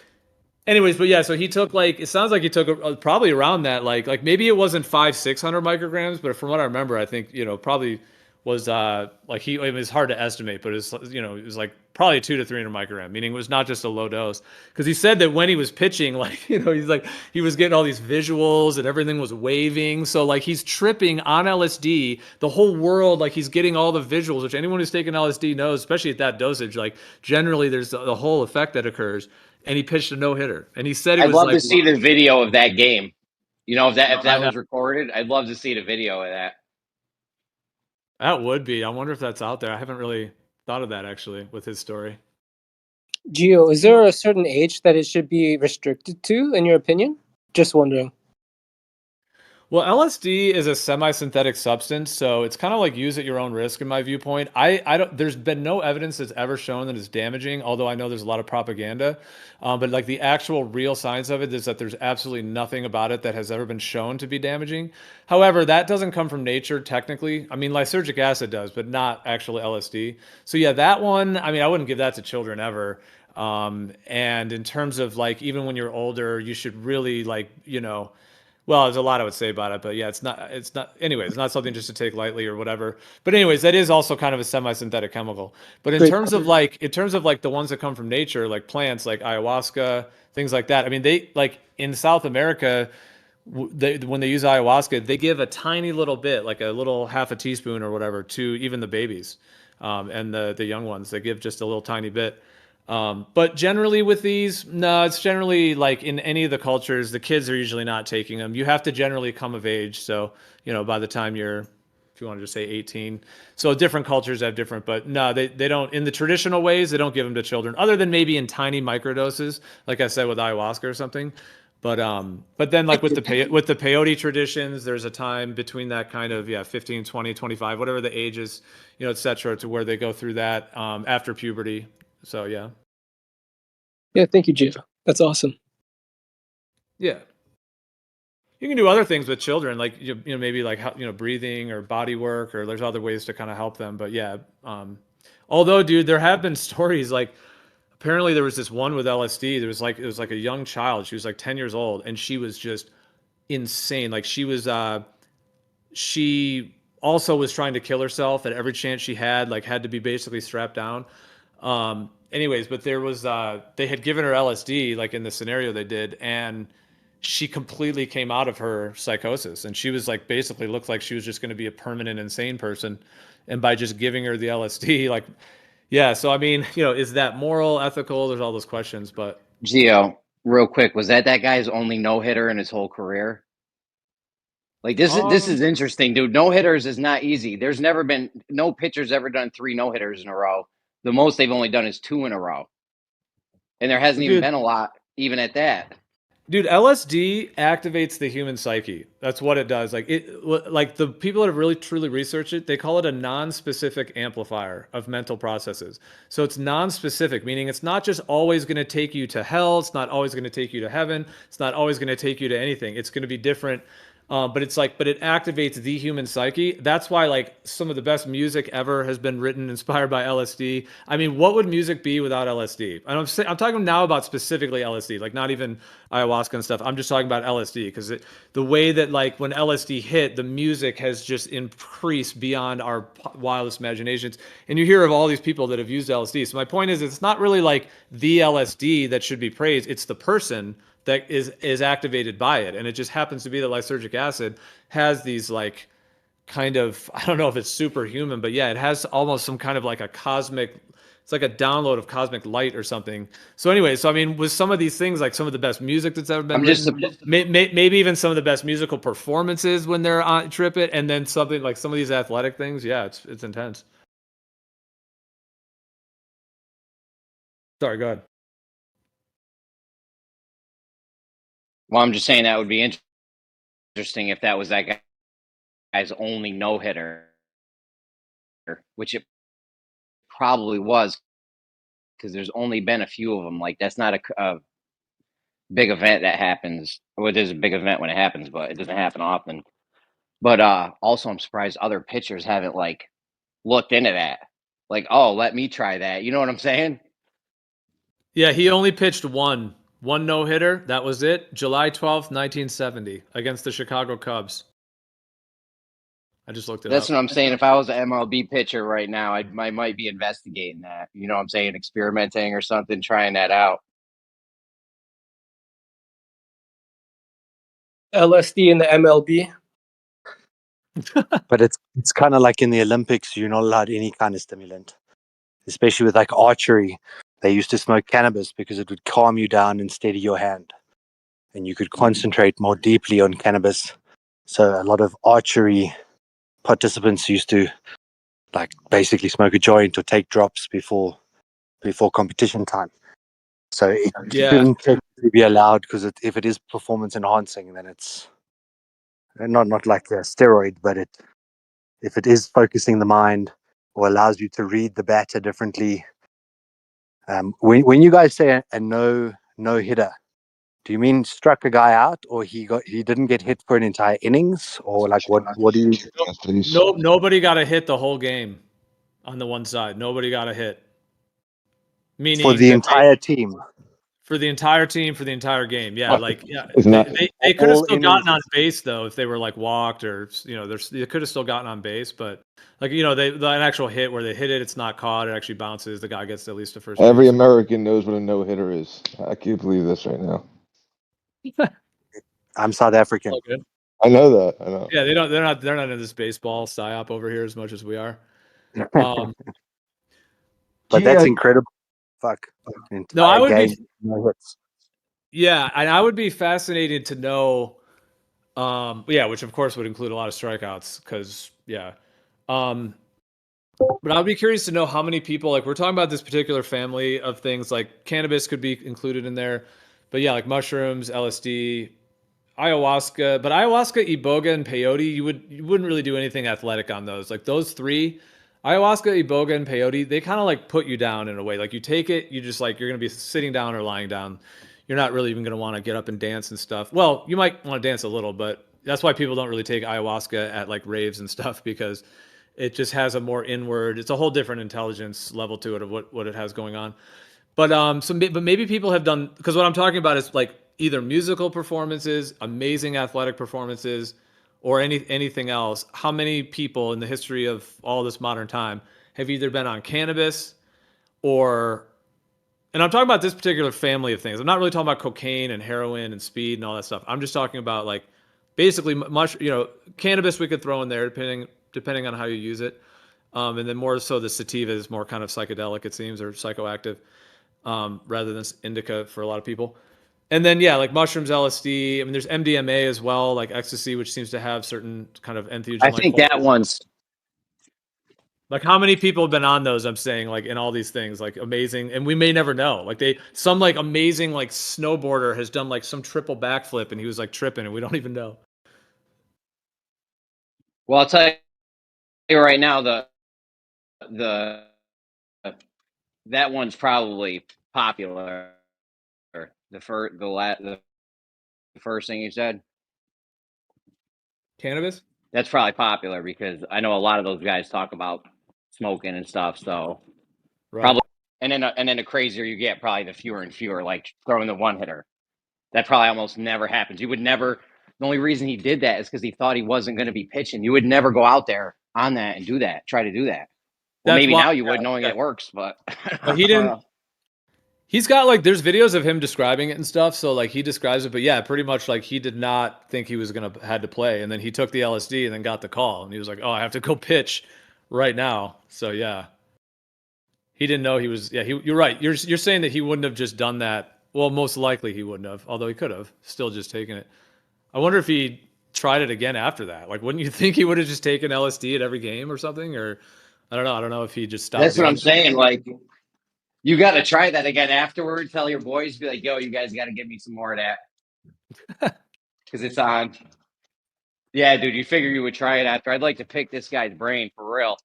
anyways, but yeah, so he took like, it sounds like he took probably around that, like maybe it wasn't 500-600 micrograms, but from what I remember, I think, probably was like it was hard to estimate, but it's, it was like probably 200 to 300 microgram, meaning it was not just a low dose. Because he said that when he was pitching, like, he's like, he was getting all these visuals and everything was waving. So like he's tripping on LSD, the whole world, like he's getting all the visuals, which anyone who's taken LSD knows, especially at that dosage, like generally there's the whole effect that occurs. And he pitched a no-hitter. And he said it I'd was love like, to see the video of that game. If that I know. was recorded, I'd love to see the video of that. That would be. I wonder if that's out there. I haven't really thought of that actually with his story. Gio, is there a certain age that it should be restricted to, in your opinion? Just wondering. Well, LSD is a semi-synthetic substance, so it's kind of like use at your own risk in my viewpoint. I don't. There's been no evidence that's ever shown that it's damaging, although I know there's a lot of propaganda. But like the actual real science of it is that there's absolutely nothing about it that has ever been shown to be damaging. However, that doesn't come from nature technically. I mean, lysergic acid does, but not actually LSD. So yeah, that one. I mean, I wouldn't give that to children ever. And in terms of like even when you're older, you should really like well, there's a lot I would say about it, but yeah, it's not, anyways, it's not something just to take lightly or whatever. But anyways, that is also kind of a semi-synthetic chemical. But in terms of like the ones that come from nature, like plants, like ayahuasca, things like that. I mean, they like in South America, when they use ayahuasca, they give a tiny little bit, like a little half a teaspoon or whatever to even the babies, and the young ones. They give just a little tiny bit. But generally with these, no, it's generally like in any of the cultures, the kids are usually not taking them. You have to generally come of age. So, by the time you're, if you want to just say 18. So different cultures have different, but no, they don't, in the traditional ways, they don't give them to children other than maybe in tiny microdoses, like I said, with ayahuasca or something. But then like with the peyote traditions, there's a time between that kind of, 15, 20, 25, whatever the age is, et cetera, to where they go through that, after puberty. So yeah. Yeah, thank you, Gio. That's awesome. Yeah. You can do other things with children, like maybe like breathing or body work, or there's other ways to kind of help them. But yeah, although dude, there have been stories like apparently there was this one with LSD. It was like a young child. She was like 10 years old, and she was just insane. Like she also was trying to kill herself at every chance she had. Like had to be basically strapped down. Anyways, but there was they had given her LSD like in the scenario they did, and she completely came out of her psychosis, and she was like basically looked like she was just going to be a permanent insane person, and by just giving her the LSD, like yeah. So I mean, is that moral, ethical? There's all those questions, but Gio, real quick, was that guy's only no hitter in his whole career? Like this is interesting, dude. No hitters is not easy. There's never been no pitcher's ever done 3 no hitters in a row. The most they've only done is 2 in a row, and there hasn't even been a lot even at that. Dude, LSD activates the human psyche. That's what it does. Like the people that have really truly researched it, they call it a non-specific amplifier of mental processes. So it's non-specific, meaning it's not just always going to take you to hell. It's not always going to take you to heaven. It's not always going to take you to anything. It's going to be different. But it activates the human psyche. That's why like some of the best music ever has been written inspired by LSD. I mean, what would music be without LSD? And I'm talking now about specifically LSD, like not even ayahuasca and stuff. I'm just talking about LSD because the way that like when LSD hit, the music has just increased beyond our wildest imaginations. And you hear of all these people that have used LSD. So my point is, it's not really like the LSD that should be praised. It's the person that is activated by it, and it just happens to be that lysergic acid has these like kind of, I don't know if it's superhuman, but yeah, it has almost some kind of like a cosmic, it's like a download of cosmic light or something. So anyway, so I mean, with some of these things, like some of the best music that's ever been written, maybe even some of the best musical performances when they're on trip it, and then something like some of these athletic things, yeah, it's intense. Sorry, go ahead. Well, I'm just saying that would be interesting if that was that guy's only no hitter, which it probably was, because there's only been a few of them. Like that's not a big event that happens. Well, it is a big event when it happens, but it doesn't happen often. But also, I'm surprised other pitchers haven't like looked into that. Like, oh, let me try that. You know what I'm saying? Yeah, he only pitched one One no-hitter. That was it. July 12th, 1970, against the Chicago Cubs. I just looked it That's up. what I'm saying. If I was an MLB pitcher right now, I might be investigating that. You know what I'm saying? Experimenting or something, trying that out. LSD in the MLB. But it's kind of like in the Olympics, you're not allowed any kind of stimulant, especially with like archery. They used to smoke cannabis because it would calm you down and steady your hand, and you could concentrate more deeply on cannabis. So a lot of archery participants used to like basically smoke a joint or take drops before competition time. So it Yeah. shouldn't technically be allowed because if it is performance enhancing, then it's not like a steroid, but if it is focusing the mind or allows you to read the batter differently. When you guys say a no hitter, do you mean struck a guy out, or he didn't get hit for an entire innings, or like what do you? No, nobody got a hit the whole game on the one side. Nobody got a hit. Meaning For the entire team. For the entire team, for the entire game. Yeah, like they could have all still innings. gotten on base though if they were like walked or they could have still gotten on base, but like an actual hit where they hit it, it's not caught, it actually bounces, the guy gets at least the first Every base. American knows what a no hitter is. I can't believe this right now. I'm South African. Okay. I know that. I know. Yeah, they're not in this baseball psyop over here as much as we are. But that's incredible. Fuck. No, I would be. No hits. Yeah, and I would be fascinated to know. Which of course would include a lot of strikeouts, because but I would be curious to know how many people, like we're talking about this particular family of things, like cannabis could be included in there, but yeah, like mushrooms, LSD, ayahuasca, but ayahuasca, iboga, and peyote, you wouldn't really do anything athletic on those. Like those three, ayahuasca, iboga, and peyote, they kind of like put you down in a way. Like you take it, you just like, you're going to be sitting down or lying down. You're not really even going to want to get up and dance and stuff. Well, you might want to dance a little, but that's why people don't really take ayahuasca at like raves and stuff, because it just has a more inward, it's a whole different intelligence level to it of what it has going on. But but maybe people have done, because what I'm talking about is like either musical performances, amazing athletic performances, or anything else. How many people in the history of all this modern time have either been on cannabis or, and I'm talking about this particular family of things. I'm not really talking about cocaine and heroin and speed and all that stuff. I'm just talking about like basically cannabis we could throw in there depending on how you use it. And then more so the sativa is more kind of psychedelic, it seems, or psychoactive, rather than indica for a lot of people. And then, like mushrooms, LSD. I mean, there's MDMA as well, like ecstasy, which seems to have certain kind of entheogen. I think that one's like, how many people have been on those? I'm saying, like, in all these things, like amazing, and we may never know. Like some like amazing like snowboarder has done like some triple backflip, and he was like tripping, and we don't even know. Well, I'll tell you right now, that one's probably popular. The first thing you said, cannabis. That's probably popular because I know a lot of those guys talk about smoking and stuff. So probably, and then the crazier you get, probably the fewer and fewer, like throwing the one hitter. That probably almost never happens. You would never. The only reason he did that is because he thought he wasn't going to be pitching. You would never go out there on that and try to do that. Well, maybe now you would, knowing it works, but he didn't. He's got like, there's videos of him describing it and stuff. So like he describes it, but yeah, pretty much like he did not think he was had to play. And then he took the LSD and then got the call and he was like, oh, I have to go pitch right now. So yeah, he didn't know he was, you're right. You're saying that he wouldn't have just done that. Well, most likely he wouldn't have, although he could have still just taken it. I wonder if he tried it again after that. Like, wouldn't you think he would have just taken LSD at every game or something? Or I don't know. I don't know if he just stopped. That's what I'm saying. Like, you got to try that again afterwards. Tell your boys, be like, yo, you guys got to give me some more of that. Because it's on. Yeah, dude, you figure you would try it after. I'd like to pick this guy's brain for real.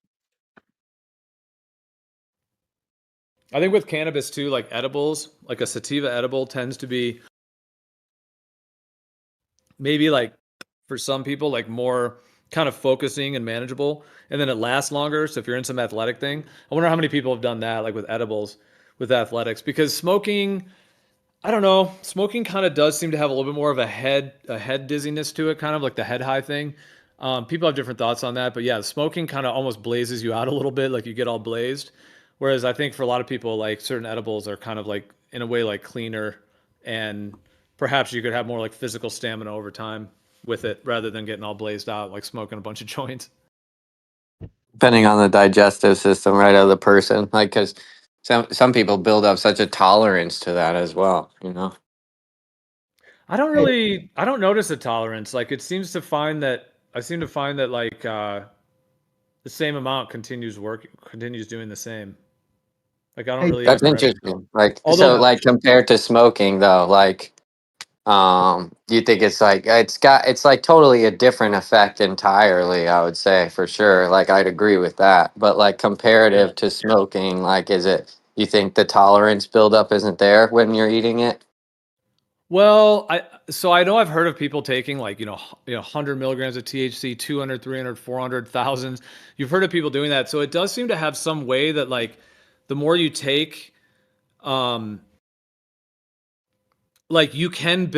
I think with cannabis too, like edibles, like a sativa edible tends to be maybe like for some people, like more kind of focusing and manageable, and then it lasts longer. So if you're in some athletic thing, I wonder how many people have done that, like with edibles, with athletics, because smoking, I don't know. Smoking kind of does seem to have a little bit more of a head dizziness to it, kind of like the head high thing. People have different thoughts on that, but yeah, smoking kind of almost blazes you out a little bit, like you get all blazed. Whereas I think for a lot of people, like certain edibles are kind of like in a way like cleaner, and perhaps you could have more like physical stamina over time with it rather than getting all blazed out like smoking a bunch of joints. Depending on the digestive system, right, of the person, like because some people build up such a tolerance to that as well, you know. I don't notice a tolerance. Like it seems to find that I seem to find that like the same amount continues doing the same. Like I don't really That's ever. interesting. Like so, Although like compared to smoking, though, like do you think it's like totally a different effect entirely? I would say for sure. Like I'd agree with that. But like comparative to smoking, like is it? You think the tolerance buildup isn't there when you're eating it? well, I know I've heard of people taking like 100 milligrams of THC, 200, 300, 400, thousands. You've heard of people doing that, so it does seem to have some way that like the more you take, um, like you can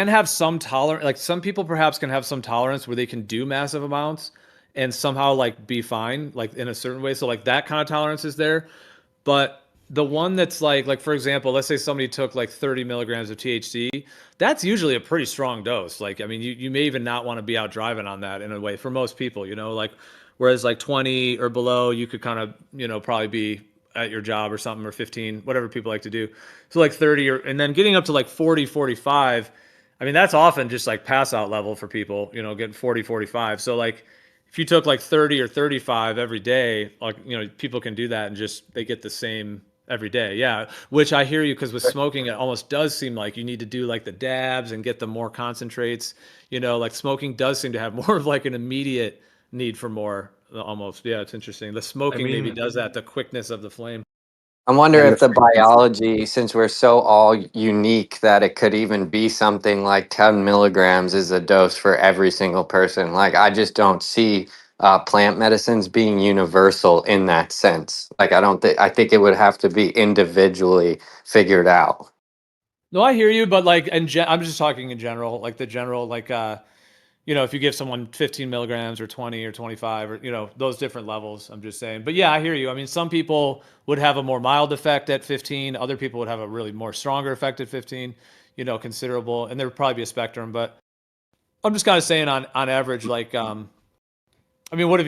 have some tolerance. Like some people perhaps can have some tolerance where they can do massive amounts and somehow like be fine, like in a certain way. So like that kind of tolerance is there. But the one that's like for example, let's say somebody took like 30 milligrams of THC, that's usually a pretty strong dose. Like I mean, you may even not want to be out driving on that in a way for most people, like whereas like 20 or below, you could kind of probably be at your job or something, or 15, whatever people like to do. So like 30 and then getting up to like 40, 45. I mean, that's often just like pass out level for people, getting 40, 45. So like if you took like 30 or 35 every day, like, people can do that and just, they get the same every day. Yeah. Which I hear you, because with smoking, it almost does seem like you need to do like the dabs and get the more concentrates, like smoking does seem to have more of like an immediate need for more almost. Yeah. It's interesting. The smoking maybe does that, the quickness of the flame. I wonder And if the the biology, since we're so all unique, that it could even be something like 10 milligrams is a dose for every single person. Like, I just don't see plant medicines being universal in that sense. Like, I think it would have to be individually figured out. No, I hear you, but like, I'm just talking in general, like the general, like, if you give someone 15 milligrams or 20 or 25 or, those different levels, I'm just saying. But yeah, I hear you. I mean, some people would have a more mild effect at 15. Other people would have a really more stronger effect at 15, considerable. And there would probably be a spectrum, but I'm just kind of saying on average, like, I mean, what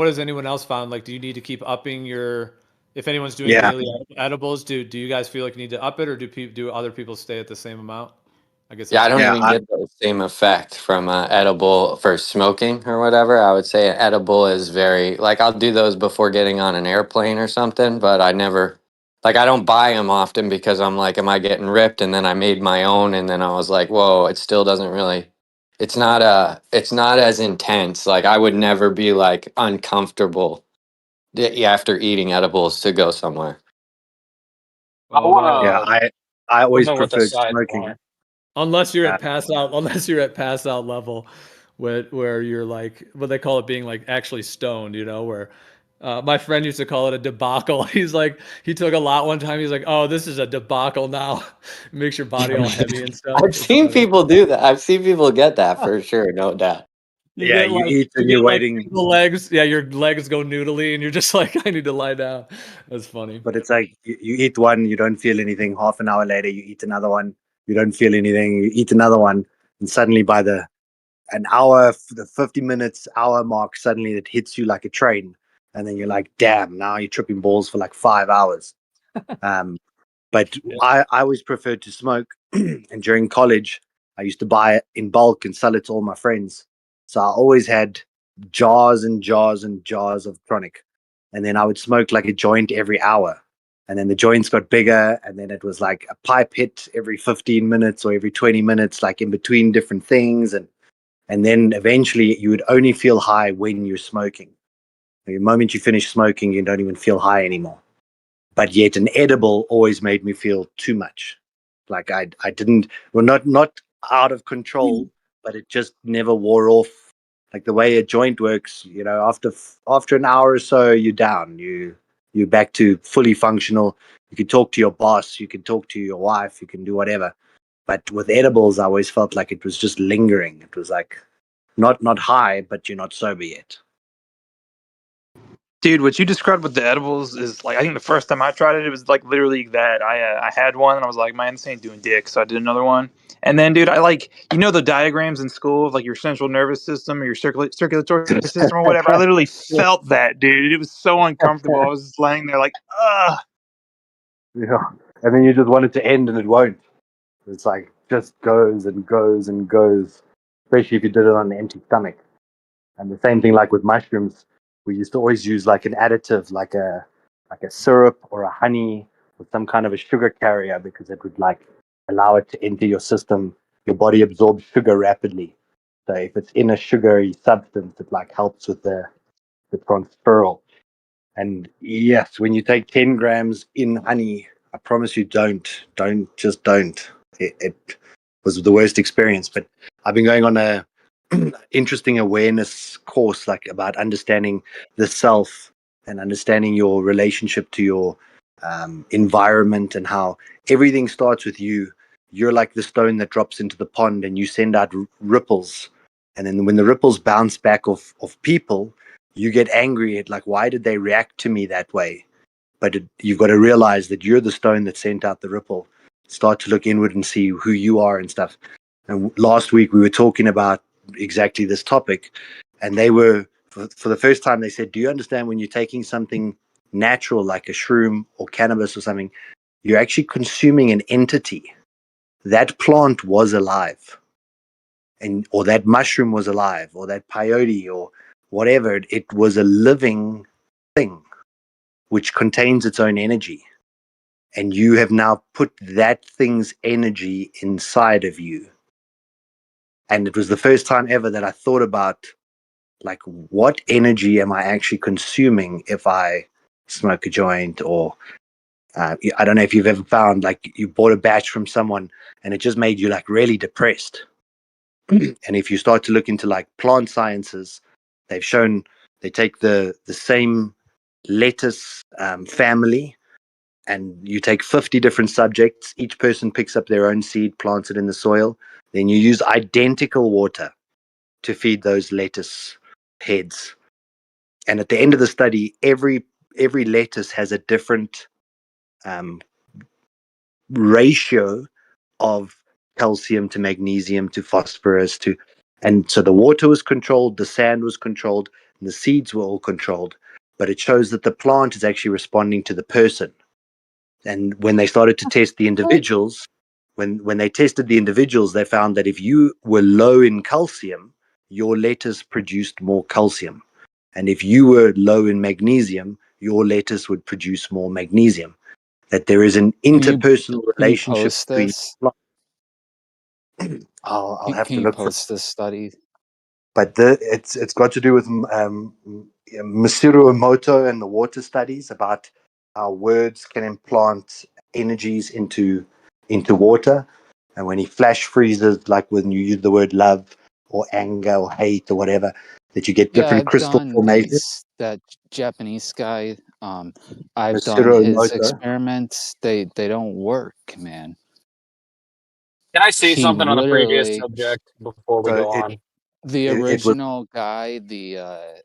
has anyone else found? Like, do you need to keep upping if anyone's doing yeah, daily edibles, do you guys feel like you need to up it, or do other people stay at the same amount? I guess Yeah, that's I what don't I'm. yeah, even get the same effect from edible for smoking or whatever. I would say an edible is very, like, I'll do those before getting on an airplane or something, but I never, like, I don't buy them often because I'm like, am I getting ripped? And then I made my own, and then I was like, whoa, it still doesn't really, it's not as intense. Like, I would never be like uncomfortable after eating edibles to go somewhere. I yeah. wanna I come always in with a preferred smoking. sidebar. Unless you're Uh, at pass out, level, where you're like what they call it, being like actually stoned, where my friend used to call it a debacle. He's like, he took a lot one time. He's like, oh, this is a debacle now. Makes your body all heavy and stuff. I've It's seen funny. people do that. I've seen people get that for sure, no doubt. yeah, you eat You and get you're like waiting, single legs. Yeah, your legs go noodly, and you're just like, I need to lie down. That's funny. but it's like you eat one, you don't feel anything. Half an hour later, you eat another one, you don't feel anything. You eat another one, and suddenly by an hour, the 50 minutes hour mark, suddenly it hits you like a train, and then you're like, damn, now you're tripping balls for like 5 hours. Um, but Yeah. I always preferred to smoke, and during college, I used to buy it in bulk and sell it to all my friends. So I always had jars and jars and jars of chronic, and then I would smoke like a joint every hour. And then the joints got bigger, and then it was like a pipe hit every 15 minutes or every 20 minutes, like in between different things. And then eventually you would only feel high when you're smoking. The moment you finish smoking, you don't even feel high anymore. But yet an edible always made me feel too much. Like I didn't, well, not out of control, but it just never wore off. Like the way a joint works, after an hour or so, you're down. You You're back to fully functional. You can talk to your boss. You can talk to your wife. You can do whatever. But with edibles, I always felt like it was just lingering. It was like not high, but you're not sober yet. Dude, what you described with the edibles is like, I think the first time I tried it, it was like literally that. I had one and I was like, man, this ain't doing dick. So I did another one. And then, dude, I like, you know, the diagrams in school of like your central nervous system or your circulatory system or whatever. I literally felt that, dude. It was so uncomfortable. I was just laying there like, ugh. Yeah. And then you just want it to end and it won't. It's like just goes and goes and goes, especially if you did it on an empty stomach. And the same thing like with mushrooms, we used to always use like an additive, like a syrup or a honey or some kind of a sugar carrier, because it would like allow it to enter your system. Your body absorbs sugar rapidly. So if it's in a sugary substance, it like helps with the transferal. And yes, when you take 10 grams in honey, I promise you don't. It was the worst experience. But I've been going on a interesting awareness course, like about understanding the self and understanding your relationship to your environment, and how everything starts with you. You're like the stone that drops into the pond and you send out ripples. And then when the ripples bounce back off people, you get angry at like, why did they react to me that way? But you've got to realize that you're the stone that sent out the ripple. Start to look inward and see who you are and stuff. And last week we were talking about exactly this topic, and they were, for the first time, they said, do you understand when you're taking something natural like a shroom or cannabis or something, you're actually consuming an entity. That plant was alive, and or that mushroom was alive, or that peyote or whatever, it was a living thing which contains its own energy. And you have now put that thing's energy inside of you. And it was the first time ever that I thought about, like, what energy am I actually consuming if I smoke a joint? Or I don't know if you've ever found, like, you bought a batch from someone and it just made you like really depressed. And if you start to look into like plant sciences, they've shown they take the same lettuce family, and you take 50 different subjects. Each person picks up their own seed, plants it in the soil. Then you use identical water to feed those lettuce heads. And at the end of the study, every lettuce has a different ratio of calcium to magnesium to phosphorus to, and so the water was controlled, the sand was controlled, and the seeds were all controlled. But it shows that the plant is actually responding to the person. And when they started to test the individuals, when they tested the individuals, they found that if you were low in calcium, your lettuce produced more calcium. And if you were low in magnesium, your lettuce would produce more magnesium. That there is an interpersonal Can you relationship post between. this? I'll have Can to you look for. post this study? But it's got to do with Masaru Emoto and the water studies about how words can implant energies into water. And when he flash freezes, like when you use the word love or anger or hate or whatever, that you get Yeah, different I've crystal done formations. that Japanese guy. I've done Masaru his Emoto. experiments. They don't work, man. Can I say He something on the previous literally, subject before we So go on? the it was. original guy, the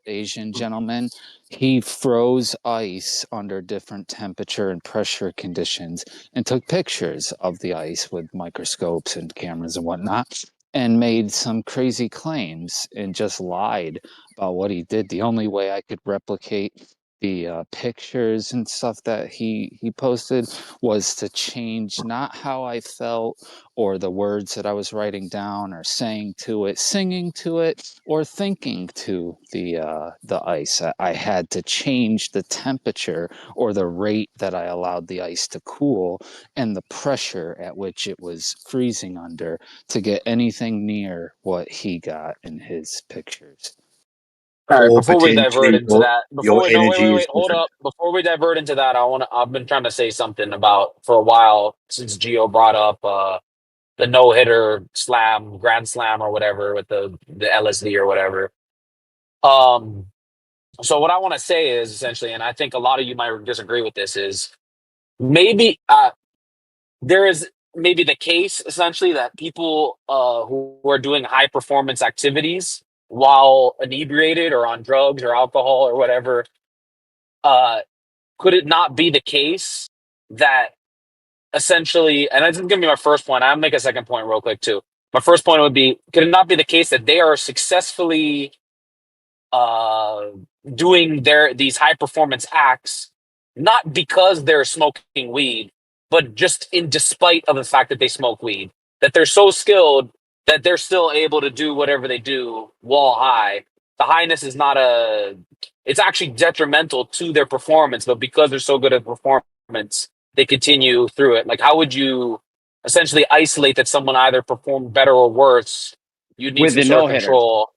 Asian gentleman, he froze ice under different temperature and pressure conditions and took pictures of the ice with microscopes and cameras and whatnot, and made some crazy claims and just lied about what he did. The only way I could replicate the pictures and stuff that he posted was to change not how I felt or the words that I was writing down or saying to it, singing to it, or thinking to the ice. I had to change the temperature or the rate that I allowed the ice to cool and the pressure at which it was freezing under to get anything near what he got in his pictures. All right, Or before we divert potentially into that, before your we no, energy is wait, hold different. up. Before we divert into that, I've been trying to say something about for a while since Gio brought up the no hitter slam, grand slam or whatever with the LSD or whatever. Um So what I want to say is essentially, and I think a lot of you might disagree with this, is maybe there is maybe the case essentially that people who are doing high performance activities while inebriated or on drugs or alcohol or whatever, uh, could it not be the case that essentially, and this is going to be my first point. I'll make a second point real quick too. My first point would be, could it not be the case that they are successfully uh, doing these high performance acts, not because they're smoking weed, but just in despite of the fact that they smoke weed, that they're so skilled that they're still able to do whatever they do while high. The highness is not it's actually detrimental to their performance, but because they're so good at performance, they continue through it. Like, how would you essentially isolate that someone either performed better or worse? You need with some the sort of no hitter. control.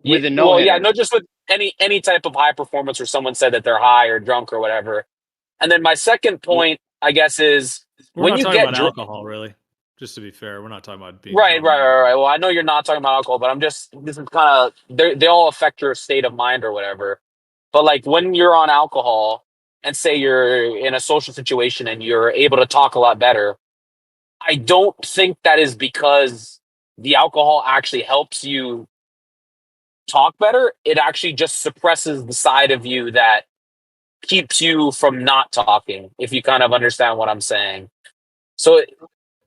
With the no Well, yeah, hitter. no, just with any type of high performance where someone said that they're high or drunk or whatever. And then my second point, I guess, is We're when not you talking get about alcohol, really. Just to be fair, we're not talking about being right. drunk. Well, I know you're not talking about alcohol, but this is kind of they all affect your state of mind or whatever. But like when you're on alcohol and say you're in a social situation and you're able to talk a lot better, I don't think that is because the alcohol actually helps you talk better. It actually just suppresses the side of you that keeps you from not talking, if you kind of understand what I'm saying. So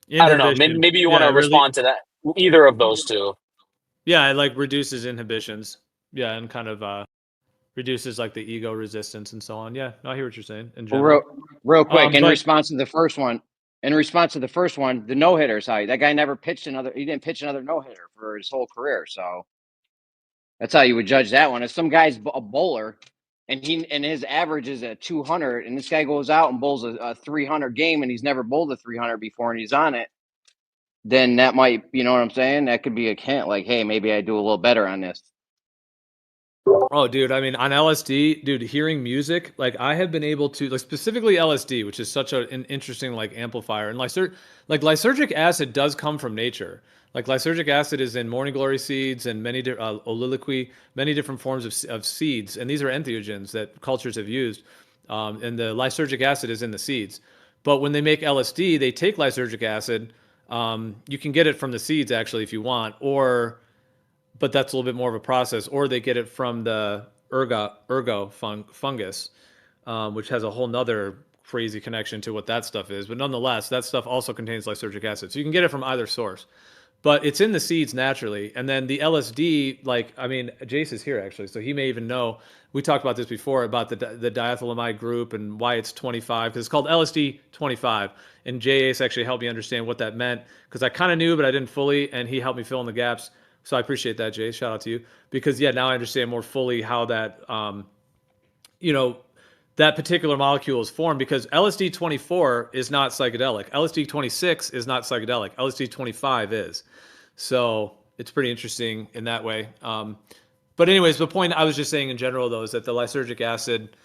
I don't know. Inhibition. Maybe you want Yeah, to it really. respond to that. Either of those two. Yeah, it like reduces inhibitions. Yeah, and kind of reduces like the ego resistance and so on. Yeah, no, I hear what you're saying in general. Real quick, in But response to the first one, the no hitter side, that guy never pitched another. He didn't pitch another no hitter for his whole career. So that's how you would judge that one. If some guy's a bowler and his average is at 200, and this guy goes out and bowls a 300 game, and he's never bowled a 300 before, and he's on it, then that might, you know what I'm saying? That could be a hint, like, hey, maybe I do a little better on this. oh, dude, I mean, on LSD, dude, hearing music, like I have been able to, like specifically LSD, which is such an interesting like amplifier, and like lysergic acid does come from nature. Like lysergic acid is in morning glory seeds and oliloquy, many different forms of seeds, and these are entheogens that cultures have used, and the lysergic acid is in the seeds. But when they make LSD, they take lysergic acid. You can get it from the seeds actually if you want, or but that's a little bit more of a process, or they get it from the fungus, which has a whole nother crazy connection to what that stuff is. But nonetheless, that stuff also contains lysergic acid. So you can get it from either source. But it's in the seeds naturally. And then the LSD, like, I mean, Jace is here actually, so he may even know. We talked about this before about the diethylamide group and why it's 25, because it's called LSD 25. And Jace actually helped me understand what that meant, because I kind of knew, but I didn't fully, and he helped me fill in the gaps. So I appreciate that, Jace. Shout out to you. Because, yeah, now I understand more fully how that, you know, that particular molecule is formed, because LSD 24 is not psychedelic. LSD 26 is not psychedelic. LSD 25 is. So it's pretty interesting in that way. But anyways, the point I was just saying in general, though, is that the lysergic acid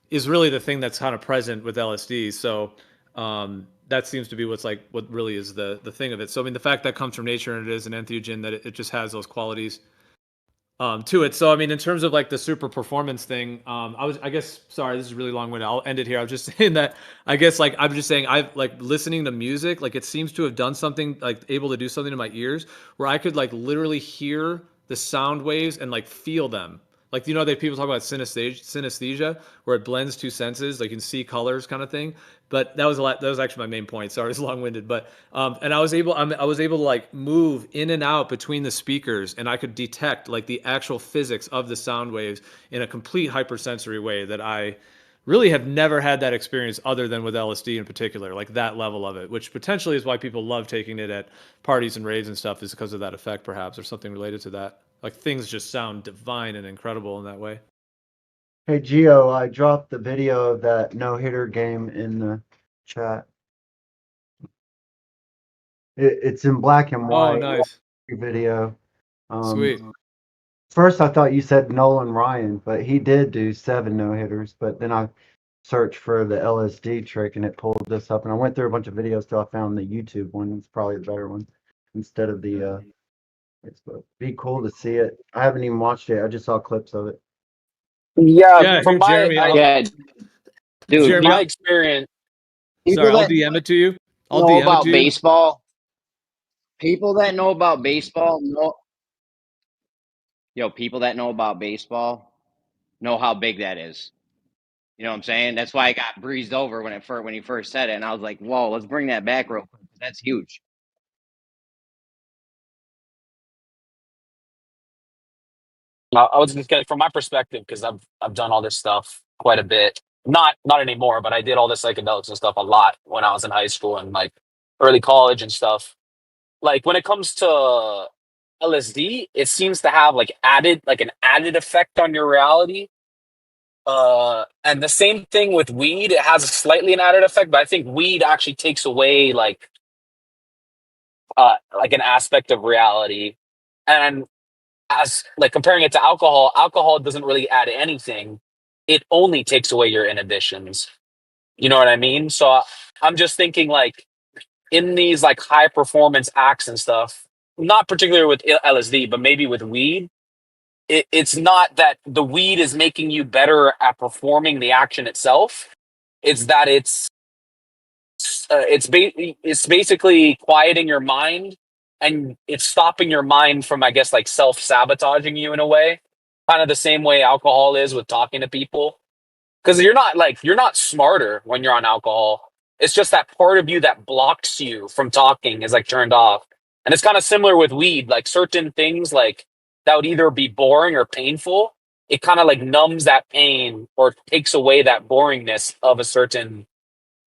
is really the thing that's kind of present with LSD. So that seems to be what really is the thing of it. So I mean, the fact that comes from nature and it is an entheogen, that it just has those qualities to it. So I mean, in terms of like the super performance thing, I guess, sorry, this is really long-winded. I'll end it here. I was just saying that I guess like I'm just saying I've like listening to music, like it seems to have done something, like able to do something to my ears where I could like literally hear the sound waves and like feel them. Like, you know, that people talk about synesthesia, where it blends two senses, like you can see colors kind of thing. But that was that was actually my main point. Sorry, it's long-winded. But and I was able to like move in and out between the speakers, and I could detect like the actual physics of the sound waves in a complete hypersensory way that I really have never had that experience other than with LSD in particular, like that level of it, which potentially is why people love taking it at parties and raves and stuff, is because of that effect, perhaps, or something related to that. Like things just sound divine and incredible in that way. Hey, Gio, I dropped the video of that no-hitter game in the chat. It's in black and Oh, white. nice. Video. Sweet. First, I thought you said Nolan Ryan, but he did do 7 no-hitters. But then I searched for the LSD trick, and it pulled this up. And I went through a bunch of videos till I found the YouTube one. It's probably the better one instead of the. It's be cool to see it. I haven't even watched it. I just saw clips of it. Yeah, from dude, Jeremy, Yeah, dude. Jeremy, my experience. People sorry, I'll that DM it to you. I'll know DM it about to you. baseball, people that know about baseball people that know about baseball know how big that is. You know what I'm saying? That's why I got breezed over when he first said it, and I was like, "Whoa, let's bring that back real quick. That's huge." I was just gonna, from my perspective, because I've done all this stuff quite a bit. Not anymore, but I did all this psychedelics and stuff a lot when I was in high school and like early college and stuff. Like when it comes to LSD, it seems to have like an added effect on your reality. And the same thing with weed, it has a slightly an added effect, but I think weed actually takes away like an aspect of reality. And as like comparing it to alcohol, alcohol doesn't really add anything. It only takes away your inhibitions. You know what I mean? So I'm just thinking like in these like high performance acts and stuff, not particularly with LSD, but maybe with weed, it's not that the weed is making you better at performing the action itself. It's that it's basically quieting your mind, and it's stopping your mind from, I guess, like self sabotaging you in a way, kind of the same way alcohol is with talking to people. Because you're not smarter when you're on alcohol. It's just that part of you that blocks you from talking is like turned off. And it's kind of similar with weed. Like certain things like that would either be boring or painful. It kind of like numbs that pain or takes away that boringness of a certain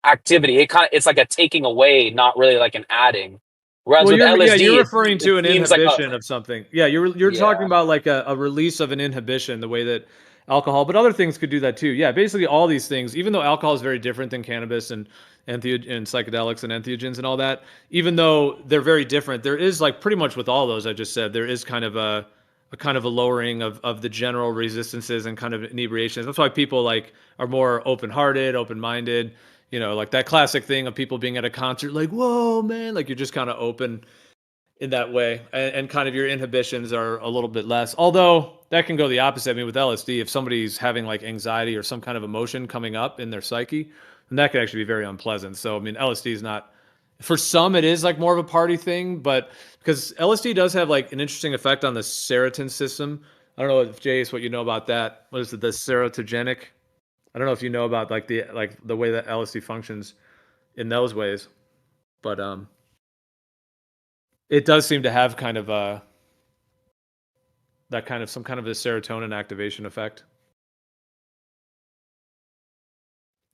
activity. It's like a taking away, not really like an adding. Whereas Well, with you're LSD, referring it to an seems like a inhibition of something. Yeah, you're talking yeah. about like a release of an inhibition, the way that alcohol, but other things could do that too. Yeah, basically all these things, even though alcohol is very different than cannabis and and psychedelics and entheogens and all that, even though they're very different, there is like pretty much with all those I just said, there is kind of a kind of a lowering of the general resistances and kind of inebriations. That's why people like are more open-hearted, open-minded. You know, like that classic thing of people being at a concert, like, whoa, man, like you're just kind of open in that way, and kind of your inhibitions are a little bit less. Although that can go the opposite. I mean, with LSD, if somebody's having like anxiety or some kind of emotion coming up in their psyche, then that could actually be very unpleasant. So, I mean, LSD is not, for some, it is like more of a party thing, but because LSD does have like an interesting effect on the serotonin system. I don't know if Jace, what you know about that. What is it? The serotogenic. I don't know if you know about like the way that LSD functions in those ways, but it does seem to have kind of that kind of some kind of a serotonin activation effect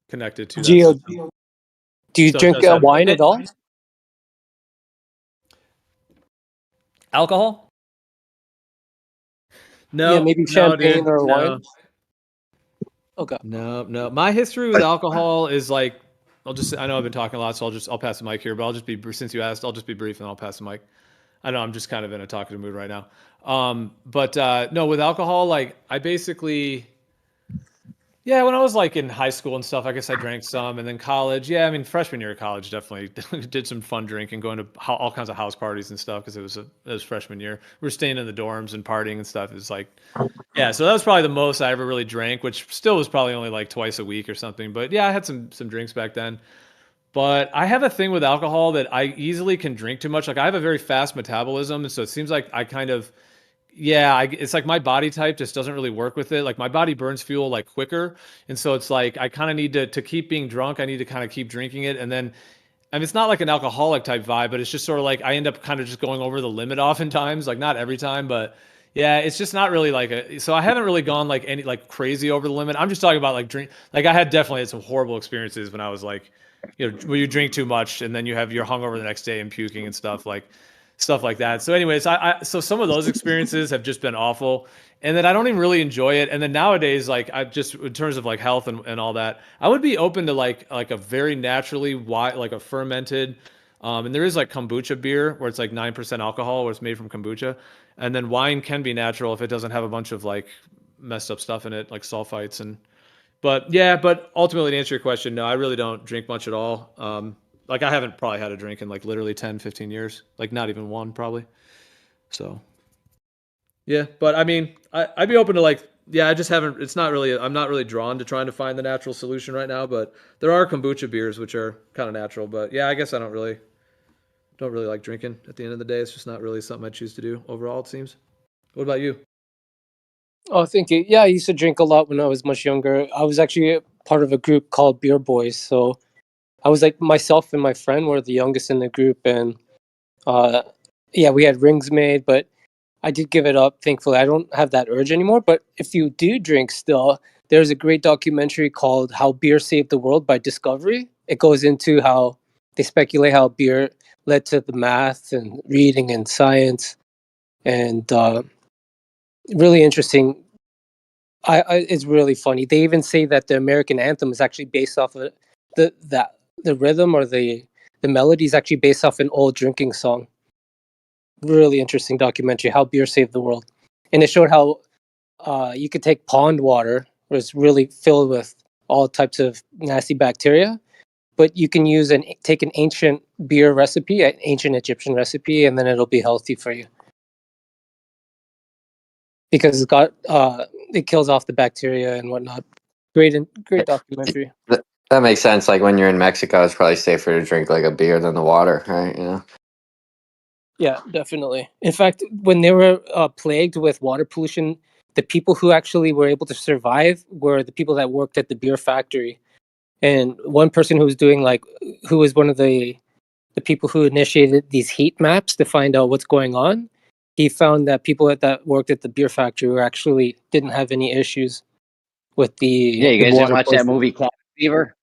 connected to that Geo, system. do you So it drink does have wine at all? alcohol. No, Yeah, maybe no, dude, champagne or no, wine. Okay. no. My history with alcohol is like, I know I've been talking a lot, so I'll pass the mic here, but I'll just be, since you asked, I'll just be brief and I'll pass the mic. I know I'm just kind of in a talkative mood right now. But no, with alcohol, like I basically, yeah, when I was like in high school and stuff, I guess I drank some, and then college. Yeah, I mean freshman year of college, definitely did some fun drinking, going to all kinds of house parties and stuff because it was freshman year. We were staying in the dorms and partying and stuff. It was like, yeah, so that was probably the most I ever really drank, which still was probably only like twice a week or something. But yeah, I had some drinks back then. But I have a thing with alcohol that I easily can drink too much. Like I have a very fast metabolism, and so it seems like I kind of, yeah, it's like my body type just doesn't really work with it. Like my body burns fuel like quicker, and so it's like I kind of need to keep being drunk. I need to kind of keep drinking it, and then, I mean, it's not like an alcoholic type vibe, but it's just sort of like I end up kind of just going over the limit oftentimes. Like not every time, but yeah, it's just not really like a. So I haven't really gone like any like crazy over the limit. I'm just talking about like drink. Like I had definitely had some horrible experiences when I was like, you know, when you drink too much and then you're hungover the next day and puking and stuff like that. So anyways, so some of those experiences have just been awful. And then I don't even really enjoy it. And then nowadays, like I just, in terms of like health and all that, I would be open to like a very naturally like a fermented, and there is like kombucha beer where it's like 9% alcohol, where it's made from kombucha. And then wine can be natural if it doesn't have a bunch of like messed up stuff in it, like sulfites and, but yeah, but ultimately to answer your question, no, I really don't drink much at all. Like I haven't probably had a drink in like literally 10, 15 years, like not even one probably. So yeah, but I mean, I'd be open to like yeah, I just haven't. It's not really. I'm not really drawn to trying to find the natural solution right now. But there are kombucha beers which are kind of natural. But yeah, I guess I don't really like drinking. At the end of the day, it's just not really something I choose to do overall. It seems. What about you? Oh, thank you. Yeah, I used to drink a lot when I was much younger. I was actually part of a group called Beer Boys. So I was like myself and my friend were the youngest in the group, and uh, yeah, we had rings made, but I did give it up. Thankfully, I don't have that urge anymore. But if you do drink still, there's a great documentary called "How Beer Saved the World" by Discovery. It goes into how they speculate how beer led to the math and reading and science, and really interesting. It's really funny. They even say that the American anthem is actually based off of the rhythm or the melody is actually based off an old drinking song. Really interesting documentary, How Beer Saved the World, and it showed how you could take pond water, where it's really filled with all types of nasty bacteria, but you can take an ancient beer recipe, an ancient Egyptian recipe, and then it'll be healthy for you because it kills off the bacteria and whatnot. Great documentary. That makes sense. Like when you're in Mexico, it's probably safer to drink like a beer than the water, right? You know. Yeah, definitely. In fact, when they were plagued with water pollution, the people who actually were able to survive were the people that worked at the beer factory. And one person who was one of the people who initiated these heat maps to find out what's going on, he found that people that worked at the beer factory were actually didn't have any issues with Yeah, you the guys didn't water watch that poisoning. movie Cabin Fever?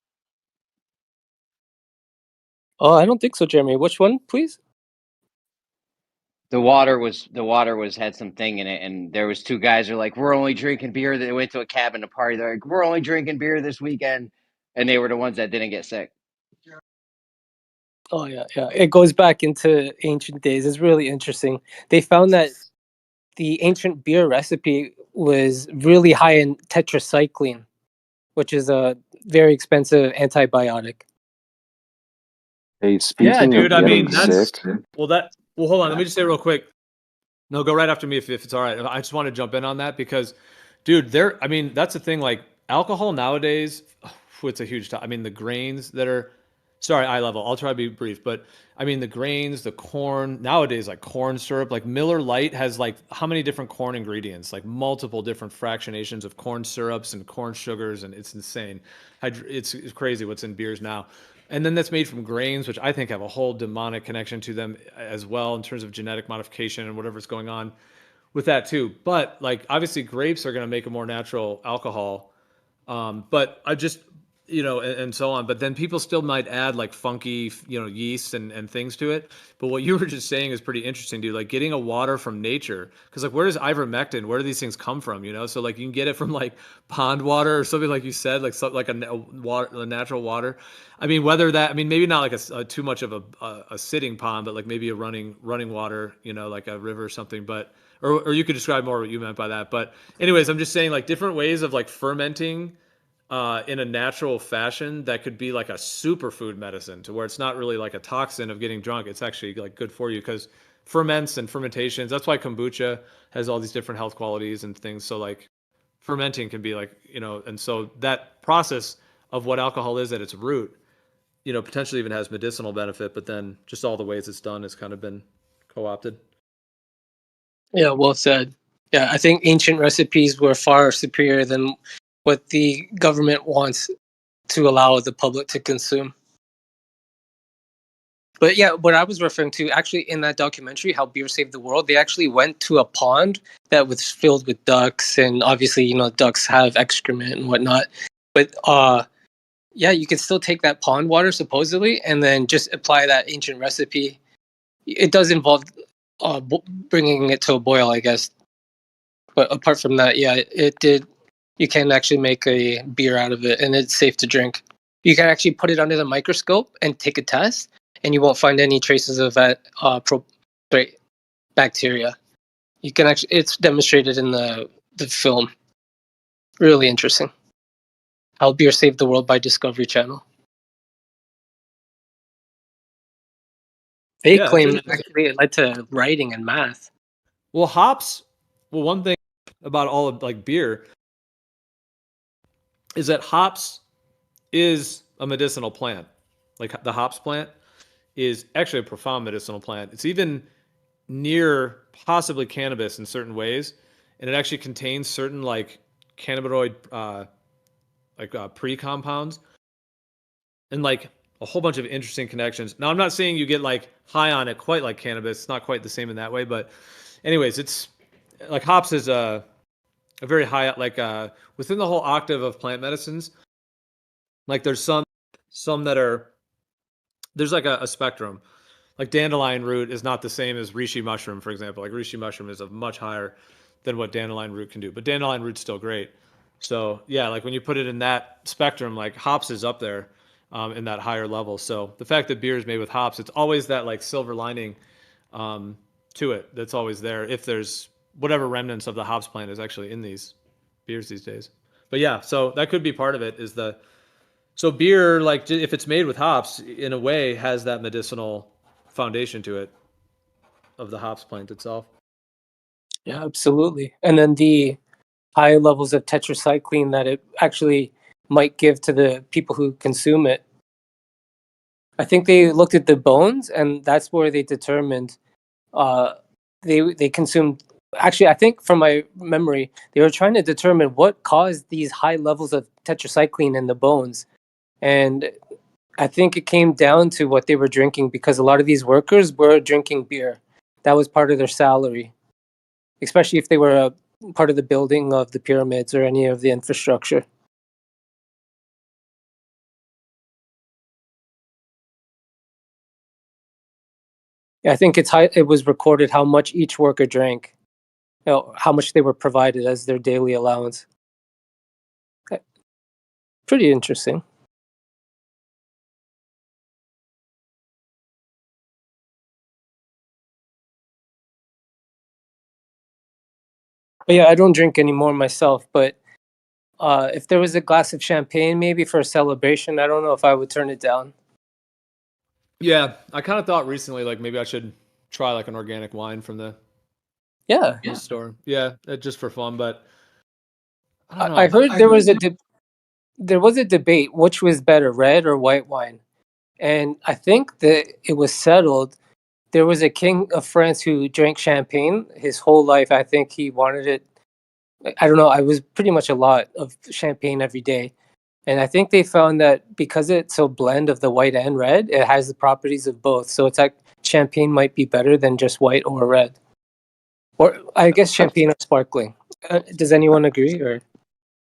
Oh, I don't think so, Jeremy. Which one, please? The water was had some thing in it, and there was two guys who are like, we're only drinking beer. They went to a cabin to party. They're like, we're only drinking beer this weekend, and they were the ones that didn't get sick. Oh yeah, yeah. It goes back into ancient days. It's really interesting. They found that the ancient beer recipe was really high in tetracycline, which is a very expensive antibiotic. Hey, Yeah, speaking dude. of I getting mean, that's sick, well. Hold on. Let me just say real quick. No, go right after me if it's all right. I just want to jump in on that because, dude, I mean, that's the thing. Like alcohol nowadays, it's a huge. I mean, the grains that are, sorry, eye level. I'll try to be brief, but I mean, the grains, the corn nowadays, like corn syrup, like Miller Lite has like how many different corn ingredients? Like multiple different fractionations of corn syrups and corn sugars, and it's insane. It's crazy what's in beers now. And then that's made from grains, which I think have a whole demonic connection to them as well in terms of genetic modification and whatever's going on with that too. But like obviously grapes are going to make a more natural alcohol. But I just, and so on. But then people still might add like funky, yeast and things to it. But what you were just saying is pretty interesting, dude. Like getting a water from nature, because like where does ivermectin? Where do these things come from? So like you can get it from like pond water or something like you said, like something like a natural water. I mean, maybe not like a too much of a sitting pond, but like maybe a running water, like a river or something. But or you could describe more what you meant by that. But anyways, I'm just saying like different ways of like fermenting in a natural fashion that could be like a superfood medicine to where it's not really like a toxin of getting drunk. It's actually like good for you because ferments and fermentations. That's why kombucha has all these different health qualities and things. So like fermenting can be like, and so that process of what alcohol is at its root, potentially even has medicinal benefit, but then just all the ways it's done has kind of been co-opted. Yeah, well said. Yeah, I think ancient recipes were far superior than what the government wants to allow the public to consume. But yeah, what I was referring to actually in that documentary, How Beer Saved the World, they actually went to a pond that was filled with ducks, and obviously, ducks have excrement and whatnot. But yeah, you can still take that pond water supposedly, and then just apply that ancient recipe. It does involve bringing it to a boil, I guess. But apart from that, yeah, it did. You can actually make a beer out of it, and it's safe to drink. You can actually put it under the microscope and take a test, and you won't find any traces of that bacteria. You can actually, it's demonstrated in the film. Really interesting. How Beer Saved the World by Discovery Channel. They Yeah, that's claim that interesting. actually it led to writing and math. Well, hops. Well, one thing about all of like beer is that hops is a medicinal plant. Like the hops plant is actually a profound medicinal plant. It's even near possibly cannabis in certain ways, and it actually contains certain like cannabinoid pre-compounds and like a whole bunch of interesting connections. Now I'm not saying you get like high on it quite like cannabis. It's not quite the same in that way, but anyways, it's like hops is a very high like within the whole octave of plant medicines. Like there's some that are there's like a spectrum. Like dandelion root is not the same as reishi mushroom, for example. Like reishi mushroom is a much higher than what dandelion root can do, but dandelion root's still great. So yeah, like when you put it in that spectrum, like hops is up there in that higher level. So the fact that beer is made with hops, it's always that like silver lining to it that's always there. If there's whatever remnants of the hops plant is actually in these beers these days. But yeah, so that could be part of it. So beer, like if it's made with hops, in a way, has that medicinal foundation to it of the hops plant itself. Yeah, absolutely. And then the high levels of tetracycline that it actually might give to the people who consume it. I think they looked at the bones, and that's where they determined they consumed. Actually, I think from my memory, they were trying to determine what caused these high levels of tetracycline in the bones, and I think it came down to what they were drinking because a lot of these workers were drinking beer. That was part of their salary, especially if they were a part of the building of the pyramids or any of the infrastructure. Yeah, I think it was recorded how much each worker drank, how much they were provided as their daily allowance. Pretty interesting. But yeah, I don't drink anymore myself, but if there was a glass of champagne maybe for a celebration, I don't know if I would turn it down. Yeah, I kind of thought recently, like maybe I should try like an organic wine from the Yeah. store. Yeah, just for fun. But I don't know. I heard there was a debate which was better, red or white wine, and I think that it was settled. There was a king of France who drank champagne his whole life. I think he wanted it. I don't know. I was pretty much a lot of champagne every day. And I think they found that because it's a blend of the white and red, it has the properties of both. So it's like champagne might be better than just white or red. Or I guess champagne or sparkling. Does anyone agree? Or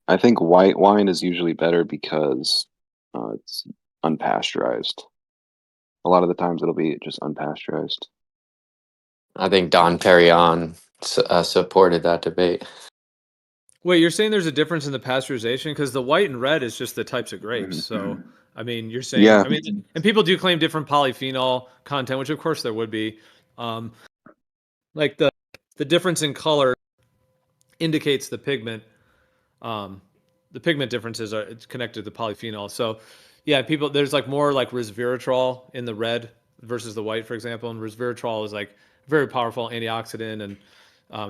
I think white wine is usually better because it's unpasteurized. A lot of the times it'll be just unpasteurized. I think Don Perignon supported that debate. Wait, you're saying there's a difference in the pasteurization because the white and red is just the types of grapes. So I mean, you're saying Yeah. I mean, and people do claim different polyphenol content, which of course there would be. Like the difference in color indicates the pigment. The pigment differences are it's connected to polyphenol. So yeah, people there's like more like resveratrol in the red versus the white, for example. And resveratrol is like very powerful antioxidant and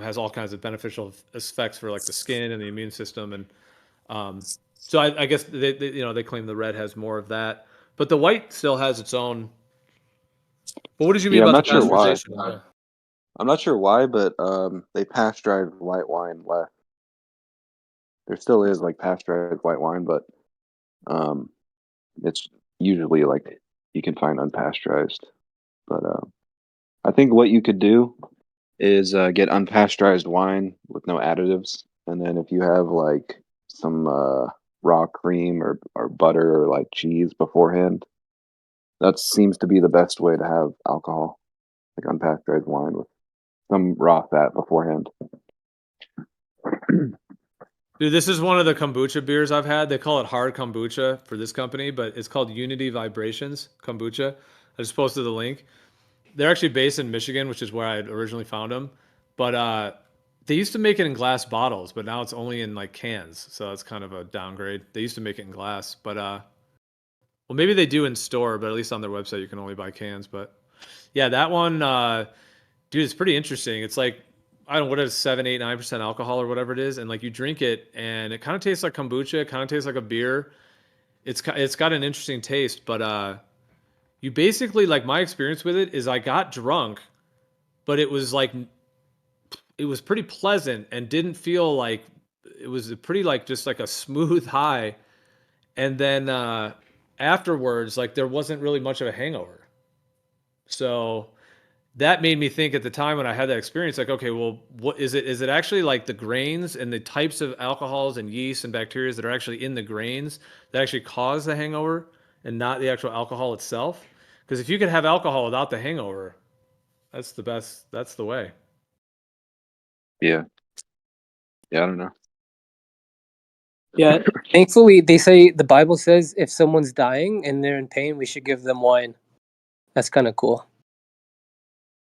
has all kinds of beneficial effects for like the skin and the immune system. And so I guess they claim the red has more of that, but the white still has its own. Well, what did you mean Yeah, I'm about not the sure why. pasteurization? I'm not sure why, but they pasteurize white wine less. There still is like pasteurized white wine, but it's usually like you can find unpasteurized. But I think what you could do is get unpasteurized wine with no additives, and then if you have like some raw cream or butter or like cheese beforehand, that seems to be the best way to have alcohol, like unpasteurized wine with some raw fat beforehand. Dude, this is one of the kombucha beers I've had. They call it hard kombucha for this company, but it's called Unity Vibrations Kombucha. I just posted the link. They're actually based in Michigan, which is where I originally found them. But they used to make it in glass bottles, but now it's only in like cans. So that's kind of a downgrade. They used to make it in glass, but well, maybe they do in store, but at least on their website you can only buy cans. But yeah, that one, dude, it's pretty interesting. It's like I don't know what it is, 7, 8, 9% alcohol or whatever it is, and like you drink it, and it kind of tastes like kombucha. It kind of tastes like a beer. It's got an interesting taste, but you basically, like, my experience with it is I got drunk, but it was like it was pretty pleasant and didn't feel like it was a pretty like just like a smooth high, and then afterwards, like there wasn't really much of a hangover. So that made me think at the time when I had that experience, like, okay, well, what is it? Is it actually like the grains and the types of alcohols and yeast and bacteria that are actually in the grains that actually cause the hangover and not the actual alcohol itself? Because if you could have alcohol without the hangover, that's the best. That's the way. Yeah. Yeah, I don't know. Yeah, thankfully, they say the Bible says if someone's dying and they're in pain, we should give them wine. That's kind of cool.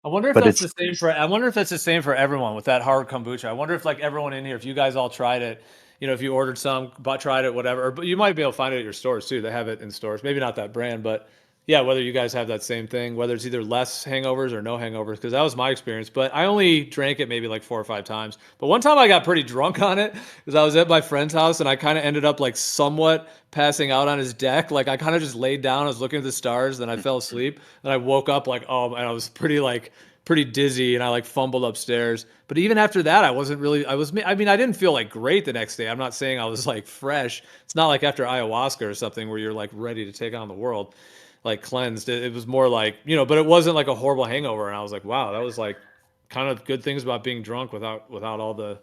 I wonder if But that's it's the same for. I wonder if that's the same for everyone with that hard kombucha. I wonder if like everyone in here, if you guys all tried it, you know, if you ordered some, but tried it, whatever. But you might be able to find it at your stores too. They have it in stores. Maybe not that brand, but yeah, whether you guys have that same thing, whether it's either less hangovers or no hangovers, because that was my experience. But I only drank it maybe like 4 or 5 times. But one time I got pretty drunk on it because I was at my friend's house and I kind of ended up like somewhat passing out on his deck. Like I kind of just laid down, I was looking at the stars, then I fell asleep, and I woke up like, oh, and I was pretty dizzy, and I like fumbled upstairs. But even after that, I wasn't really, I mean, I didn't feel like great the next day. I'm not saying I was like fresh. It's not like after ayahuasca or something where you're like ready to take on the world, like cleansed. It was more like, you know, but it wasn't like a horrible hangover. And I was like, wow, that was like kind of good things about being drunk without all the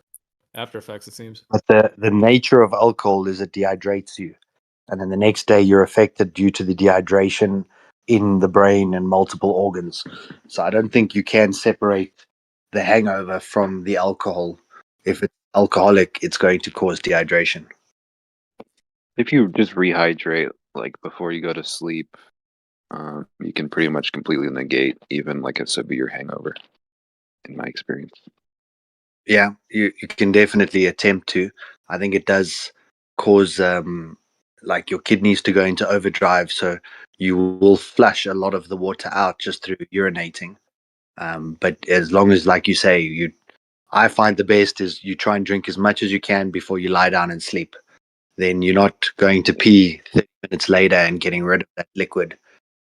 after effects, it seems. but the nature of alcohol is it dehydrates you, and then the next day you're affected due to the dehydration in the brain and multiple organs. So I don't think you can separate the hangover from the alcohol. If it's alcoholic, it's going to cause dehydration. If you just rehydrate like before you go to sleep, you can pretty much completely negate even like a severe hangover, in my experience. Yeah, you can definitely attempt to. I think it does cause like your kidneys to go into overdrive, so you will flush a lot of the water out just through urinating. But as long as, like you say, I find the best is you try and drink as much as you can before you lie down and sleep. Then you're not going to pee 30 minutes later and getting rid of that liquid,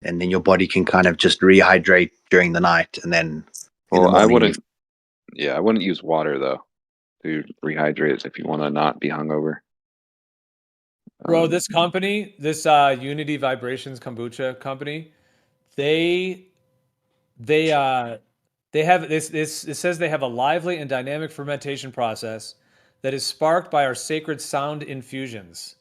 and then your body can kind of just rehydrate during the night, and then in the Well, I morning wouldn't. Yeah, I wouldn't use water though to rehydrate if you want to not be hungover. Bro, this company, this Unity Vibrations kombucha company, they they have this it says they have a lively and dynamic fermentation process that is sparked by our sacred sound infusions.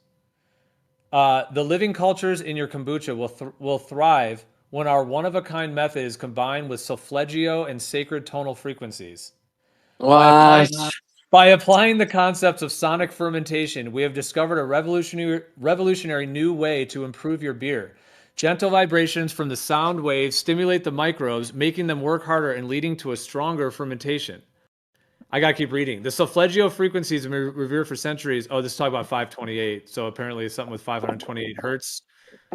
The living cultures in your kombucha will thrive when our one-of-a-kind method is combined with Soflegio and sacred tonal frequencies. What? By applying the concepts of sonic fermentation, we have discovered a revolutionary new way to improve your beer. Gentle vibrations from the sound waves stimulate the microbes, making them work harder and leading to a stronger fermentation. I gotta keep reading. The Soflegio frequencies have been revered for centuries. Oh, this is talking about 528. So apparently it's something with 528 hertz.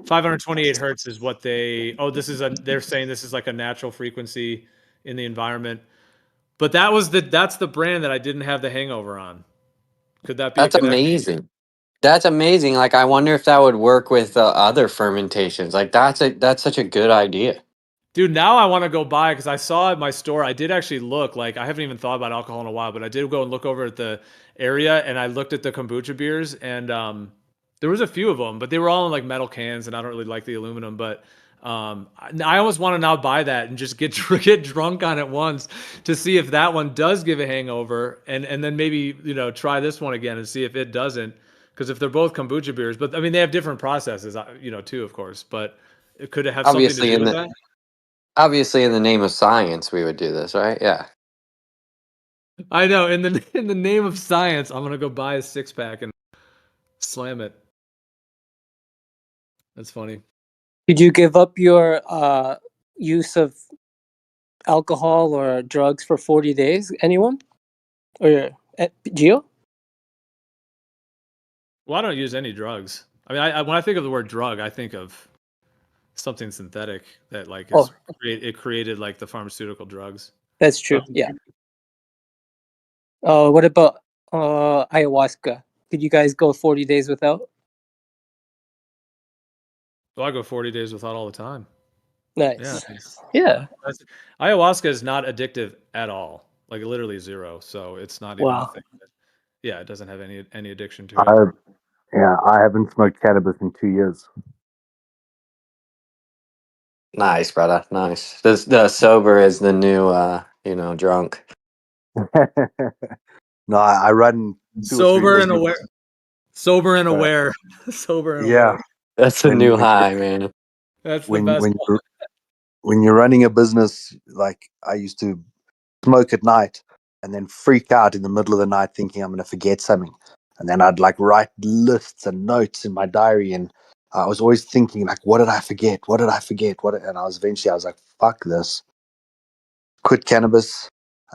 528 hertz is what they. Oh, they're saying this is like a natural frequency in the environment. But that's the brand that I didn't have the hangover on. Could that be a That's connection? amazing. That's amazing. Like, I wonder if that would work with other fermentations. Like, that's such a good idea. Dude, now I want to go buy because I saw at my store. I did actually look. Like, I haven't even thought about alcohol in a while, but I did go and look over at the area and I looked at the kombucha beers, and there was a few of them, but they were all in like metal cans, and I don't really like the aluminum. But I almost want to now buy that and just get get drunk on it once to see if that one does give a hangover, and then maybe, you know, try this one again and see if it doesn't. Because if they're both kombucha beers, but I mean they have different processes, you know, too, of course. But could it have something to Obviously, do in with the that? obviously in the name of science, we would do this, right? Yeah. I know. In the name of science, I'm gonna go buy a 6-pack and slam it. That's funny. Did you give up your use of alcohol or drugs for 40 days? Anyone? Or Gio? Well, I don't use any drugs. I mean, I when I think of the word drug, I think of something synthetic that like Oh, it created like the pharmaceutical drugs. that's true. Yeah. What about ayahuasca? Could you guys go 40 days without? Well, I go 40 days without all the time. Yeah, Nice. Yeah. ayahuasca is not addictive at all, like literally zero. So it's not even a Wow. thing. Yeah, it doesn't have any addiction to I it. I haven't smoked cannabis in 2 years. Nice, brother. Nice. The sober is the new, drunk. No, I run 2 or 3 Sober and businesses. aware. Sober and aware. Sober and Yeah, aware. That's a when new when high, man. That's the when best when one. you're, when you're running a business, like I used to smoke at night and then freak out in the middle of the night thinking I'm going to forget something, and then I'd like write lists and notes in my diary, and I was always thinking like, what did I forget? What did I forget? And I was like, fuck this, quit cannabis,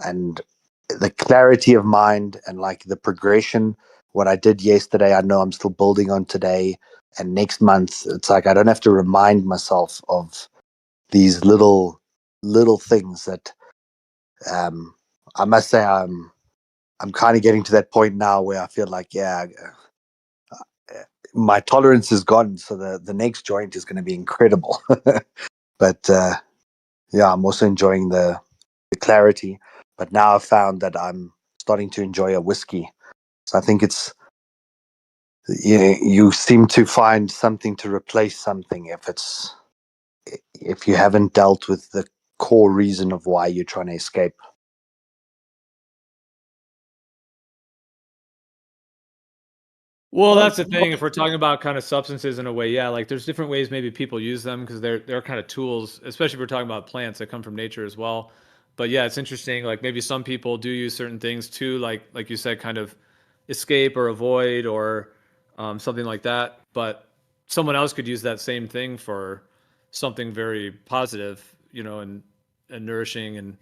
and the clarity of mind and like the progression. What I did yesterday, I know I'm still building on today, and next month, it's like I don't have to remind myself of these little things that I must say I'm kind of getting to that point now where I feel like my tolerance is gone, so the next joint is going to be incredible. But yeah, I'm also enjoying the clarity. But now I've found that I'm starting to enjoy a whiskey. So I think it's you seem to find something to replace something if you haven't dealt with the core reason of why you're trying to escape. Well, that's the thing. If we're talking about kind of substances in a way, yeah, like there's different ways maybe people use them because they're kind of tools, especially if we're talking about plants that come from nature as well. But yeah, it's interesting. Like maybe some people do use certain things to, like you said, kind of escape or avoid or something like that. But someone else could use that same thing for something very positive, and nourishing and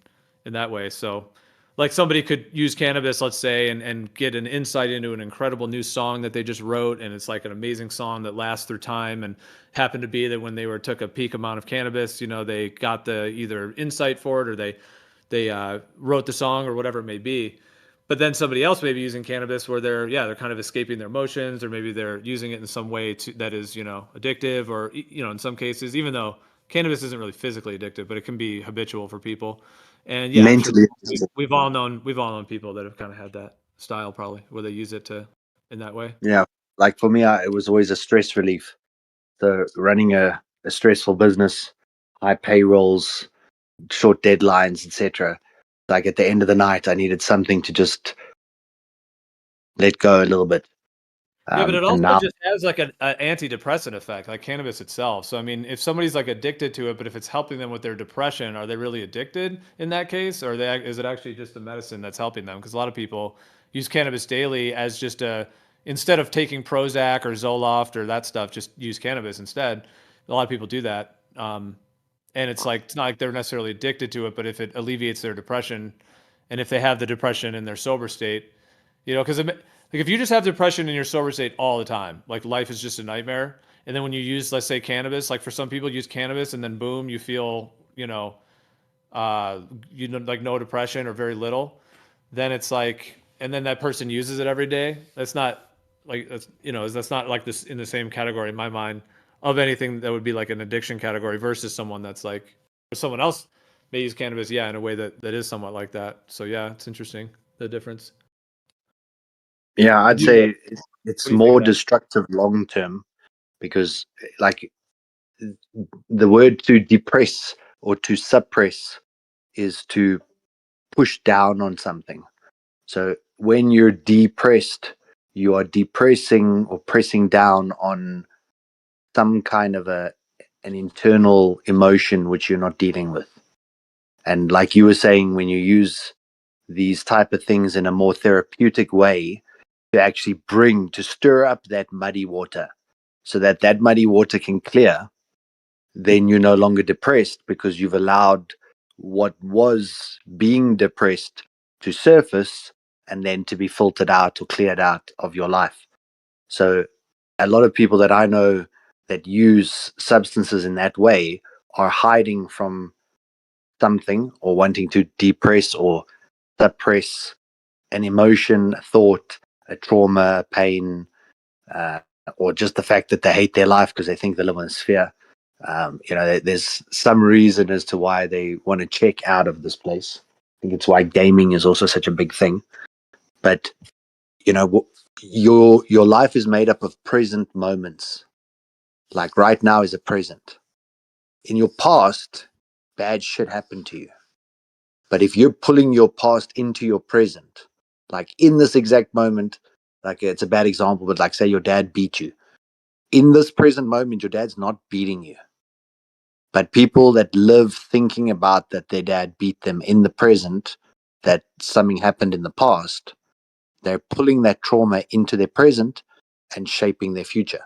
in that way. So like somebody could use cannabis, let's say, and get an insight into an incredible new song that they just wrote, and it's like an amazing song that lasts through time, and happened to be that when they took a peak amount of cannabis, they got the either insight for it or they wrote the song or whatever it may be. But then somebody else may be using cannabis where they're kind of escaping their emotions, or maybe they're using it in some way that is addictive, or in some cases, even though cannabis isn't really physically addictive, but it can be habitual for people. And yeah, I'm sure Mentally, we've all known people that have kind of had that style probably where they use it in that way. yeah. Like for me, it was always a stress relief. So running a stressful business, high payrolls, short deadlines, etc. Like at the end of the night, I needed something to just let go a little bit. Yeah, but it And also now, just has like an antidepressant effect, like cannabis itself. So I mean, if somebody's like addicted to it, but if it's helping them with their depression, are they really addicted in that case, or is it actually just a medicine that's helping them? Because a lot of people use cannabis daily as just instead of taking Prozac or Zoloft or that stuff, just use cannabis instead. A lot of people do that, and it's not like they're necessarily addicted to it, but if it alleviates their depression, and if they have the depression in their sober state, because like if you just have depression in your sober state all the time, like life is just a nightmare. And then when you use, let's say, cannabis, like for some people use cannabis and then boom, you feel, like no depression or very little. Then it's like, and then that person uses it every day. That's not like that's not like this in the same category in my mind of anything that would be like an addiction category versus someone that's like, someone else may use cannabis, yeah, in a way that is somewhat like that. So yeah, it's interesting the difference. yeah, I'd What say it's do you think more of that? destructive long term because, like, the word to depress or to suppress is to push down on something. So when you're depressed, you are depressing or pressing down on some kind of an internal emotion which you're not dealing with. And like you were saying, when you use these type of things in a more therapeutic way to actually to stir up that muddy water so that that muddy water can clear, then you're no longer depressed because you've allowed what was being depressed to surface and then to be filtered out or cleared out of your life. So a lot of people that I know that use substances in that way are hiding from something or wanting to depress or suppress an emotion, a thought, a trauma, a pain, or just the fact that they hate their life because they think they live in a sphere. There's some reason as to why they want to check out of this place. I think it's why gaming is also such a big thing. But your life is made up of present moments. Like right now is a present. In your past, bad shit happened to you. But if you're pulling your past into your present, like in this exact moment, like it's a bad example, but like say your dad beat you. In this present moment, your dad's not beating you. But people that live thinking about that their dad beat them in the present, that something happened in the past, they're pulling that trauma into their present and shaping their future.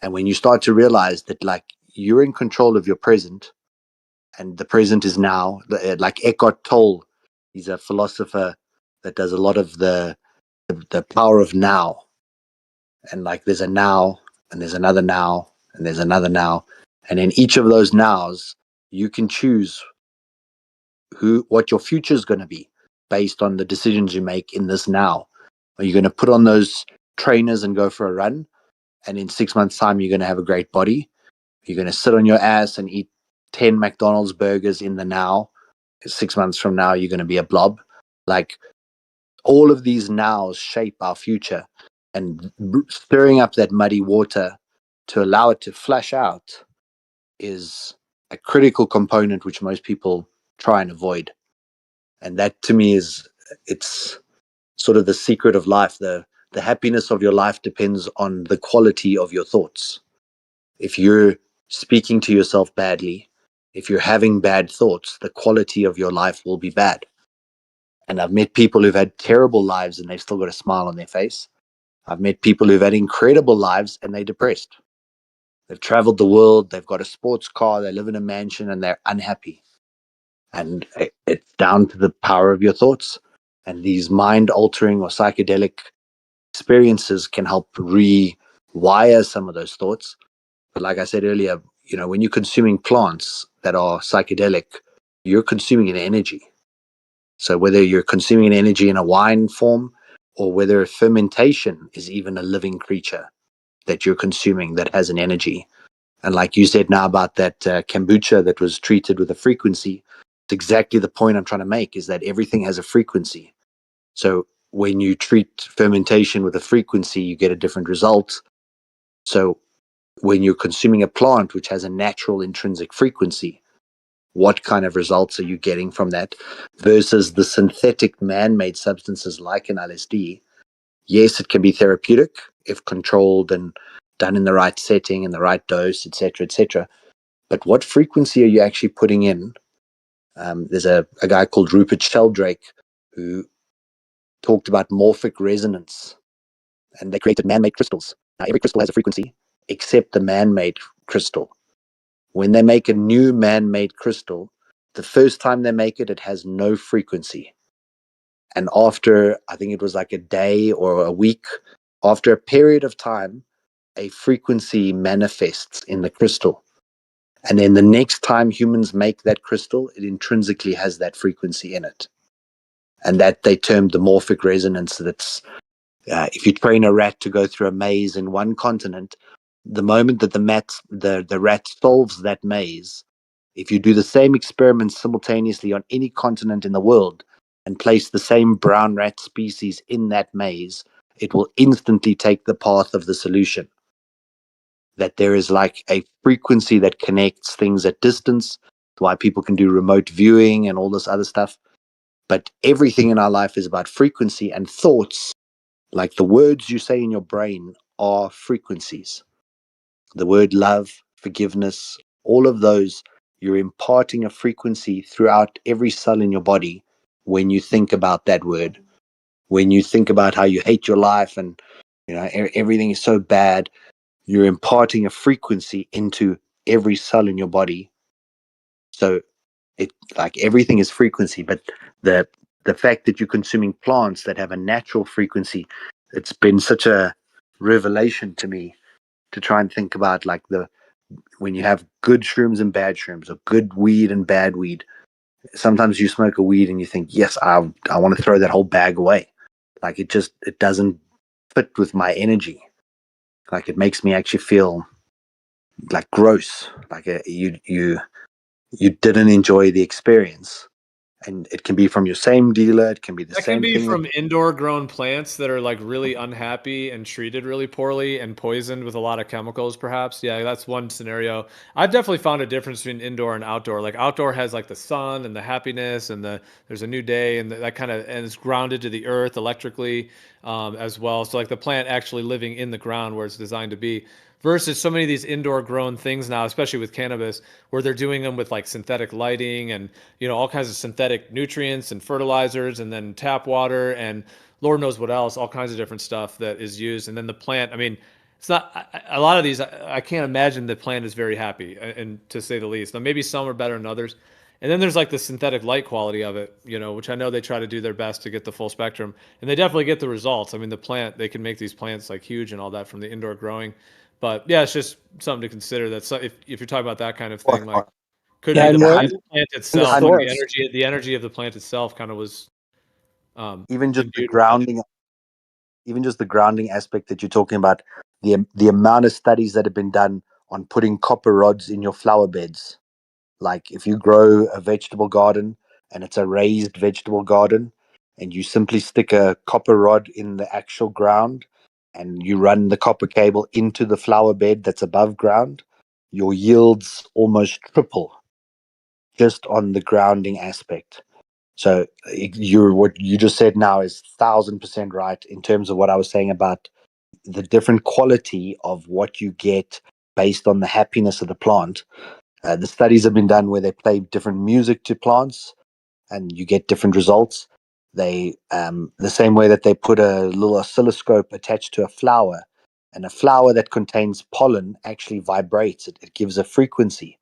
And when you start to realize that like you're in control of your present, and the present is now, like Eckhart Tolle, he's a philosopher that does a lot of the power of now. And like there's a now, and there's another now, and there's another now. And in each of those nows, you can choose what your future is going to be based on the decisions you make in this now. Are you going to put on those trainers and go for a run? And in 6 months' time, you're going to have a great body. You're going to sit on your ass and eat 10 McDonald's burgers in the now. 6 months from now, you're going to be a blob. Like all of these nows shape our future, and stirring up that muddy water to allow it to flush out is a critical component which most people try and avoid. And that to me it's sort of the secret of life. The happiness of your life depends on the quality of your thoughts. If you're speaking to yourself badly, if you're having bad thoughts, the quality of your life will be bad. And I've met people who've had terrible lives and they've still got a smile on their face. I've met people who've had incredible lives and they're depressed. They've traveled the world, they've got a sports car, they live in a mansion, and they're unhappy. And it's down to the power of your thoughts. And these mind-altering or psychedelic experiences can help rewire some of those thoughts. But like I said earlier, when you're consuming plants that are psychedelic, you're consuming an energy. So whether you're consuming an energy in a wine form or whether fermentation is even a living creature that you're consuming that has an energy. And like you said now about that kombucha that was treated with a frequency, it's exactly the point I'm trying to make, is that everything has a frequency. So when you treat fermentation with a frequency, you get a different result. So when you're consuming a plant which has a natural intrinsic frequency, what kind of results are you getting from that versus the synthetic man-made substances like an LSD? Yes, it can be therapeutic if controlled and done in the right setting and the right dose, etc., etc. But what frequency are you actually putting in? There's a guy called Rupert Sheldrake who talked about morphic resonance, and they created man-made crystals. Now, every crystal has a frequency except the man-made crystal. When they make a new man-made crystal, the first time they make it, it has no frequency. And after, I think it was like a day or a week, after a period of time, a frequency manifests in the crystal. And then the next time humans make that crystal, it intrinsically has that frequency in it. And that they termed the morphic resonance. That's if you train a rat to go through a maze in one continent, the moment that the rat solves that maze, if you do the same experiment simultaneously on any continent in the world and place the same brown rat species in that maze, it will instantly take the path of the solution. That there is like a frequency that connects things at distance, why people can do remote viewing and all this other stuff. But everything in our life is about frequency, and thoughts, like the words you say in your brain, are frequencies. The word love, forgiveness, all of those, you're imparting a frequency throughout every cell in your body when you think about that word. When you think about how you hate your life and everything is so bad, you're imparting a frequency into every cell in your body. So it like everything is frequency, but the fact that you're consuming plants that have a natural frequency, it's been such a revelation to me to try and think about like when you have good shrooms and bad shrooms, or good weed and bad weed. Sometimes you smoke a weed and you think, yes, I want to throw that whole bag away. Like it doesn't fit with my energy. Like it makes me actually feel like gross. Like you didn't enjoy the experience. And it can be from your same dealer. It can be the That can same be thing. from indoor grown plants that are like really unhappy and treated really poorly and poisoned with a lot of chemicals, perhaps. Yeah, that's one scenario. I've definitely found a difference between indoor and outdoor. Like outdoor has like the sun and the happiness and there's a new day and that kind of, and it's grounded to the earth electrically as well. So like the plant actually living in the ground where it's designed to be. Versus so many of these indoor grown things now, especially with cannabis, where they're doing them with like synthetic lighting and all kinds of synthetic nutrients and fertilizers and then tap water and Lord knows what else, all kinds of different stuff that is used. And then the plant, I mean, it's not a lot of these. I can't imagine the plant is very happy, and to say the least. Now, maybe some are better than others. And then there's like the synthetic light quality of it, which I know they try to do their best to get the full spectrum, and they definitely get the results. I mean, the plant, they can make these plants like huge and all that from the indoor growing. But yeah, it's just something to consider. That if you're talking about that kind of thing, like could Yeah, be and the more plant the itself, like source. the energy of the plant itself, kind of was Even just the imbued with that. grounding aspect that you're talking about, the amount of studies that have been done on putting copper rods in your flower beds. Like if you grow a vegetable garden and it's a raised vegetable garden, and you simply stick a copper rod in the actual ground and you run the copper cable into the flower bed that's above ground, your yields almost triple just on the grounding aspect. So what you just said now is 1,000% right in terms of what I was saying about the different quality of what you get based on the happiness of the plant. The studies have been done where they play different music to plants, and you get different results. They the same way that they put a little oscilloscope attached to a flower, and a flower that contains pollen actually vibrates. It gives a frequency,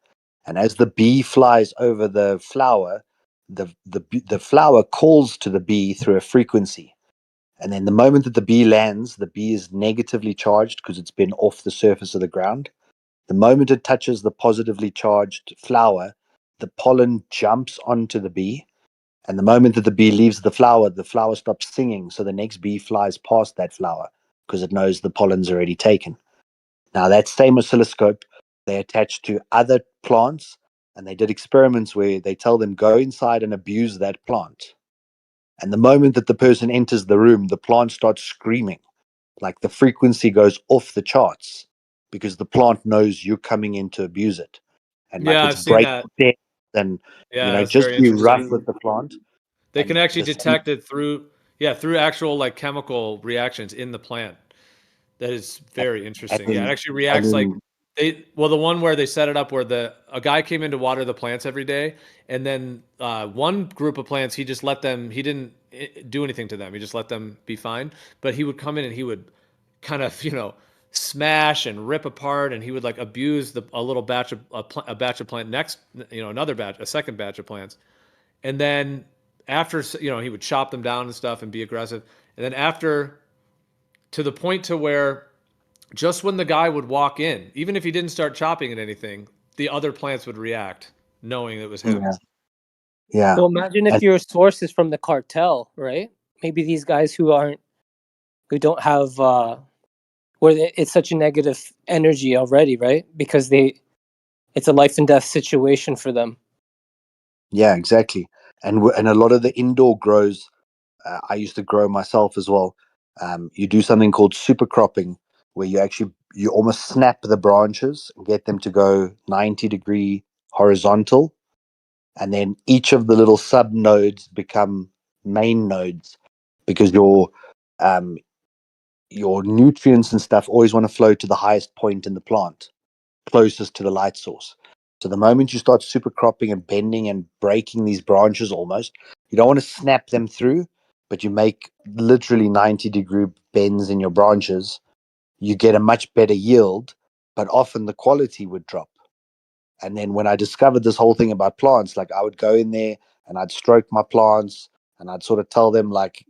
and as the bee flies over the flower, the flower calls to the bee through a frequency. And then the moment that the bee lands, the bee is negatively charged because it's been off the surface of the ground. The moment it touches the positively charged flower, the pollen jumps onto the bee. And the moment that the bee leaves the flower stops singing. So the next bee flies past that flower because it knows the pollen's already taken. Now, that same oscilloscope, they attached to other plants, and they did experiments where they tell them go inside and abuse that plant. And the moment that the person enters the room, the plant starts screaming. Like the frequency goes off the charts because the plant knows you're coming in to abuse it. And like Yeah, it's I've seen breaking that. stems and, Yeah, it's just very be rough interesting. with the plant. They can And actually the same, detect it through actual like chemical reactions in the plant. That is very and interesting. Yeah, it then, actually and reacts like then, the one where they set it up where a guy came in to water the plants every day, and then one group of plants he didn't do anything to them. He just let them be fine. But he would come in and he would kind of smash and rip apart, and he would like abuse a little batch of a batch of plant next, another batch, a second batch of plants, and then after he would chop them down and stuff and be aggressive, and then after to the point to where just when the guy would walk in, even if he didn't start chopping at anything, the other plants would react, knowing it was him. yeah, yeah. So imagine if And your source is from the cartel, right? Maybe these guys who don't have it's such a negative energy already, right? Because it's a life and death situation for them. yeah, exactly. And a lot of the indoor grows, I used to grow myself as well. You do something called super cropping, where you almost snap the branches and get them to go 90-degree horizontal, and then each of the little sub nodes become main nodes because um, your nutrients and stuff always want to flow to the highest point in the plant, closest to the light source. So the moment you start super cropping and bending and breaking these branches almost, you don't want to snap them through, but you make literally 90-degree bends in your branches, you get a much better yield, but often the quality would drop. And then when I discovered this whole thing about plants, like I would go in there and I'd stroke my plants and I'd sort of tell them like,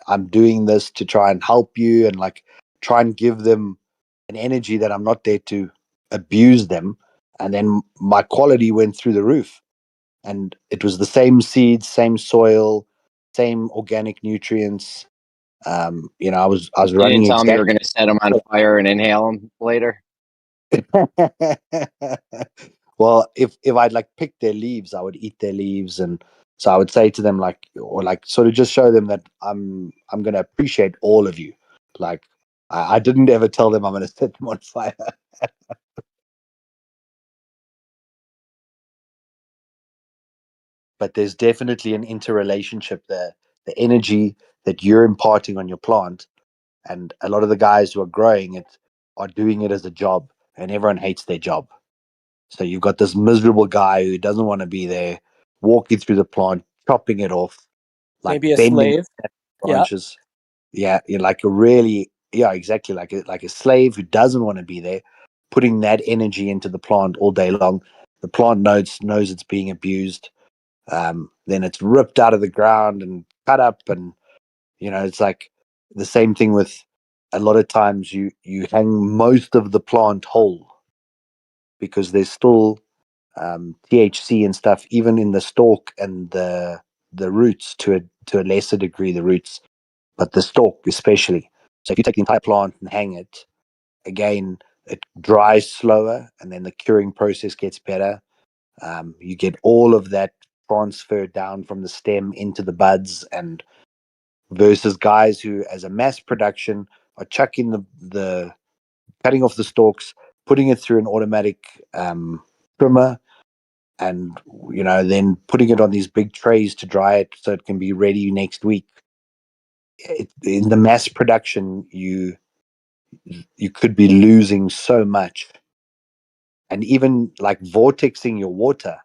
I'm doing this to try and help you and like try and give them an energy that I'm not there to abuse them. And then my quality went through the roof. And it was the same seeds, same soil, same organic nutrients. You know, I was You running didn't tell me you were exactly. going to set them on fire and inhale them later. Well, if I'd like pick their leaves, I would eat their leaves, and so I would say to them like, or like sort of just show them that I'm going to appreciate all of you. Like I didn't ever tell them I'm going to set them on fire. But there's definitely an interrelationship there. The energy that you're imparting on your plant, and a lot of the guys who are growing it are doing it as a job, and everyone hates their job. So you've got this miserable guy who doesn't want to be there, walking through the plant, chopping it off, like Maybe a bending slave. Yeah. branches. Yeah, you're like a really, yeah, exactly, like a slave who doesn't want to be there, putting that energy into the plant all day long. The plant knows it's being abused. Then it's ripped out of the ground and cut up, and you know it's like the same thing with a lot of times you hang most of the plant whole because there's still THC and stuff even in the stalk and the roots to a lesser degree, the roots, but the stalk especially. So if you take the entire plant and hang it, again it dries slower, and then the curing process gets better. You get all of that transfer down from the stem into the buds, and versus guys who, as a mass production, are chucking the cutting off the stalks, putting it through an automatic trimmer, and you know then putting it on these big trays to dry it so it can be ready next week. In the mass production, you could be losing so much, and even like vortexing your water.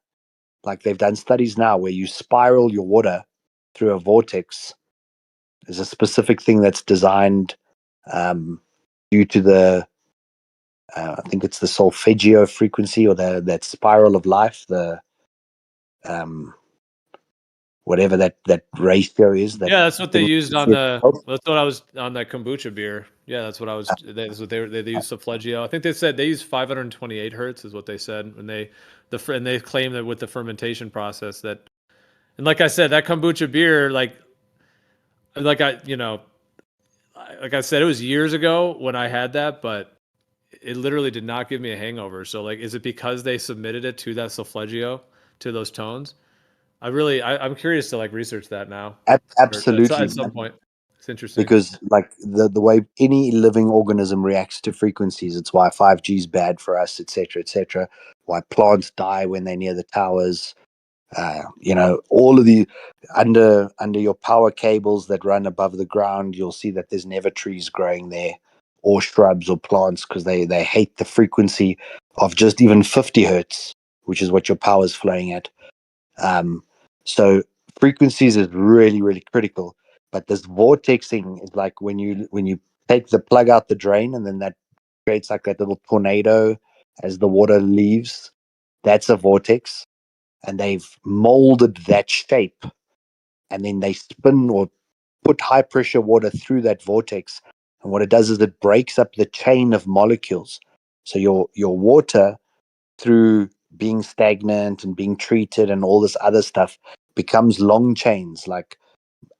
Like they've done studies now where you spiral your water through a vortex. There's a specific thing that's designed due to the I think it's the Solfeggio frequency or that spiral of life, the um, whatever that ratio is. That Yeah, that's what they thing. used on the. That's what I was on that kombucha beer. Yeah, that's what I was. That's what they used Soflegio. I think they said they used 528 hertz is what they said when and they claim that with the fermentation process that, and like I said, that kombucha beer like like I said, it was years ago when I had that, but it literally did not give me a hangover. So like, is it because they submitted it to that Soflegio to those tones? I'm curious to like research that now. Absolutely, At some point. It's interesting. because like the way any living organism reacts to frequencies, it's why 5G is bad for us, etc., etc. Why plants die when they're near the towers. You know, all of the under your power cables that run above the ground, you'll see that there's never trees growing there, or shrubs or plants, because they hate the frequency of just even 50 hertz, which is what your power is flowing at. So frequencies is really, really critical. But this vortexing is like when you take the plug out the drain, and then that creates like that little tornado as the water leaves. That's a vortex, and they've molded that shape, and then they spin or put high pressure water through that vortex, and what it does is it breaks up the chain of molecules. So your water, through being stagnant and being treated and all this other stuff, becomes long chains, like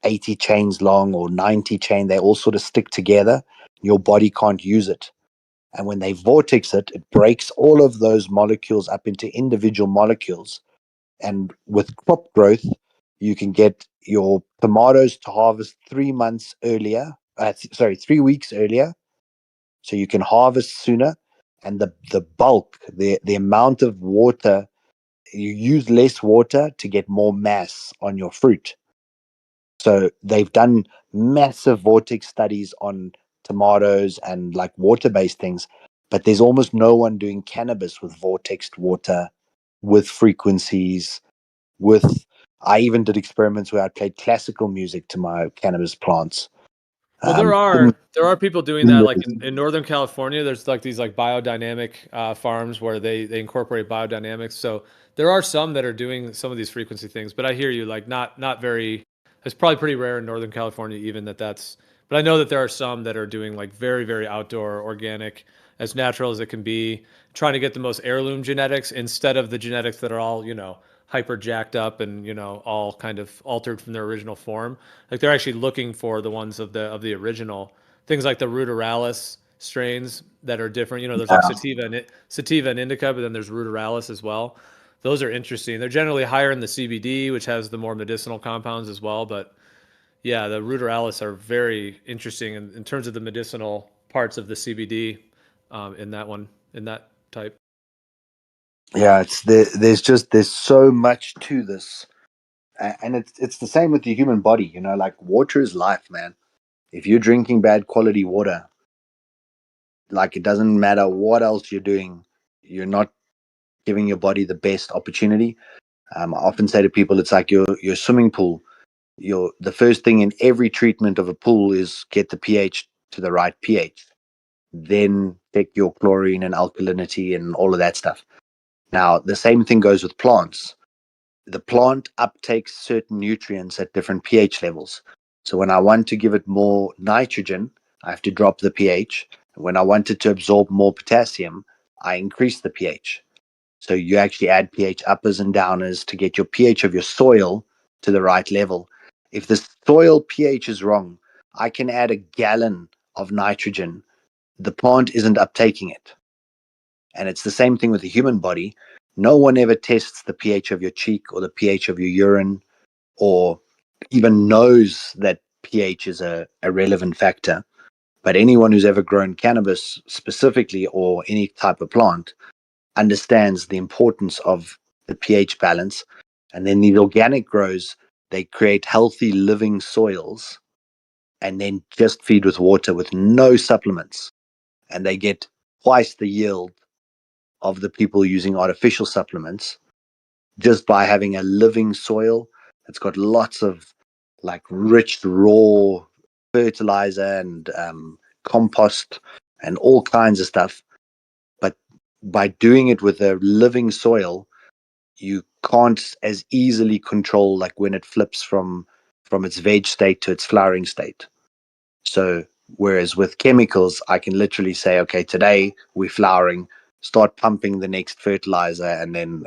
80 chains long or 90 chain. They all sort of stick together. Your body can't use it. And when they vortex it, it breaks all of those molecules up into individual molecules. And with crop growth, you can get your tomatoes to harvest 3 months earlier. 3 weeks earlier, so you can harvest sooner. And the bulk, the amount of water, you use less water to get more mass on your fruit. So they've done massive vortex studies on tomatoes and like water-based things, but there's almost no one doing cannabis with vortexed water, with frequencies, with I even did experiments where I played classical music to my cannabis plants. Well, there are people doing that. Like in Northern California, there's like these like biodynamic farms where they incorporate biodynamics. So there are some that are doing some of these frequency things. But I hear you, like not very. It's probably pretty rare in Northern California, even that's. But I know that there are some that are doing like very very outdoor, organic, as natural as it can be, trying to get the most heirloom genetics instead of the genetics that are all hyper jacked up and all kind of altered from their original form. Like they're actually looking for the ones of the original things, like the ruderalis strains that are different. There's like sativa and indica, but then there's ruderalis as well. Those are interesting. They're generally higher in the CBD, which has the more medicinal compounds as well. But yeah, the ruderalis are very interesting in terms of the medicinal parts of the CBD in that type. Yeah, there's so much to this, and it's the same with the human body. Like water is life, man. If you're drinking bad quality water, like it doesn't matter what else you're doing, you're not giving your body the best opportunity. I often say to people, it's like your swimming pool. The first thing in every treatment of a pool is get the pH to the right pH. Then check your chlorine and alkalinity and all of that stuff. Now, the same thing goes with plants. The plant uptakes certain nutrients at different pH levels. So when I want to give it more nitrogen, I have to drop the pH. When I want it to absorb more potassium, I increase the pH. So you actually add pH uppers and downers to get your pH of your soil to the right level. If the soil pH is wrong, I can add a gallon of nitrogen. The plant isn't uptaking it. And it's the same thing with the human body. No one ever tests the pH of your cheek or the pH of your urine or even knows that pH is a relevant factor. But anyone who's ever grown cannabis specifically or any type of plant understands the importance of the pH balance. And then these organic grows, they create healthy living soils and then just feed with water with no supplements. And they get twice the yield of the people using artificial supplements just by having a living soil that's got lots of like rich raw fertilizer and compost and all kinds of stuff. But by doing it with a living soil, you can't as easily control like when it flips from its veg state to its flowering state. So whereas with chemicals, I can literally say, okay, today we're flowering, start pumping the next fertilizer, and then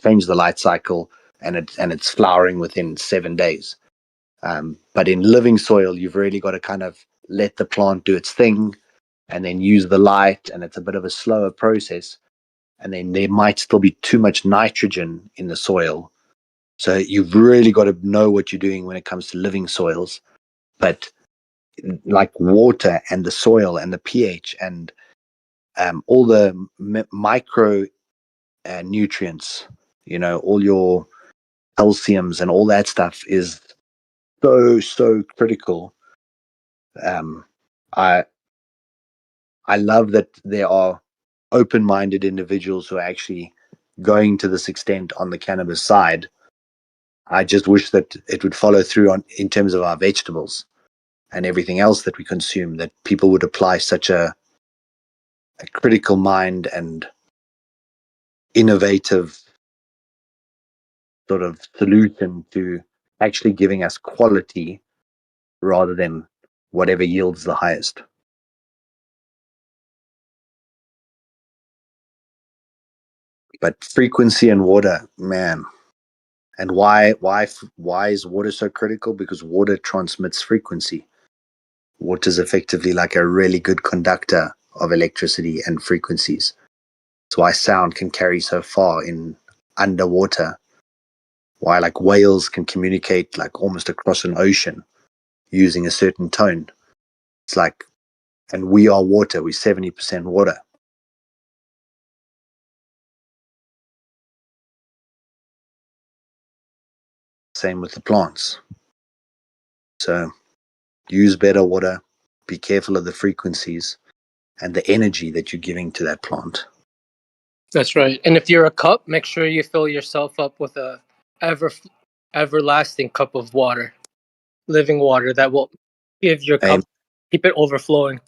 change the light cycle, and it's flowering within 7 days. But in living soil, you've really got to kind of let the plant do its thing, and then use the light, and it's a bit of a slower process. And then there might still be too much nitrogen in the soil. So you've really got to know what you're doing when it comes to living soils. But like water and the soil and the pH and all the micro nutrients, all your calciums and all that stuff is so critical. I love that there are open-minded individuals who are actually going to this extent on the cannabis side. I just wish that it would follow through in terms of our vegetables and everything else that we consume, that people would apply such a critical mind and innovative sort of solution to actually giving us quality rather than whatever yields the highest. But frequency and water, man. And why is water so critical? Because water transmits frequency. Water is effectively like a really good conductor of electricity and frequencies. That's why sound can carry so far in underwater. Why like whales can communicate like almost across an ocean using a certain tone. It's like, and we are water. We're 70% water. Same with the plants. So use better water. Be careful of the frequencies and the energy that you're giving to that plant. That's right. And if you're a cup, make sure you fill yourself up with a everlasting cup of water, living water that will give your cup, keep it overflowing.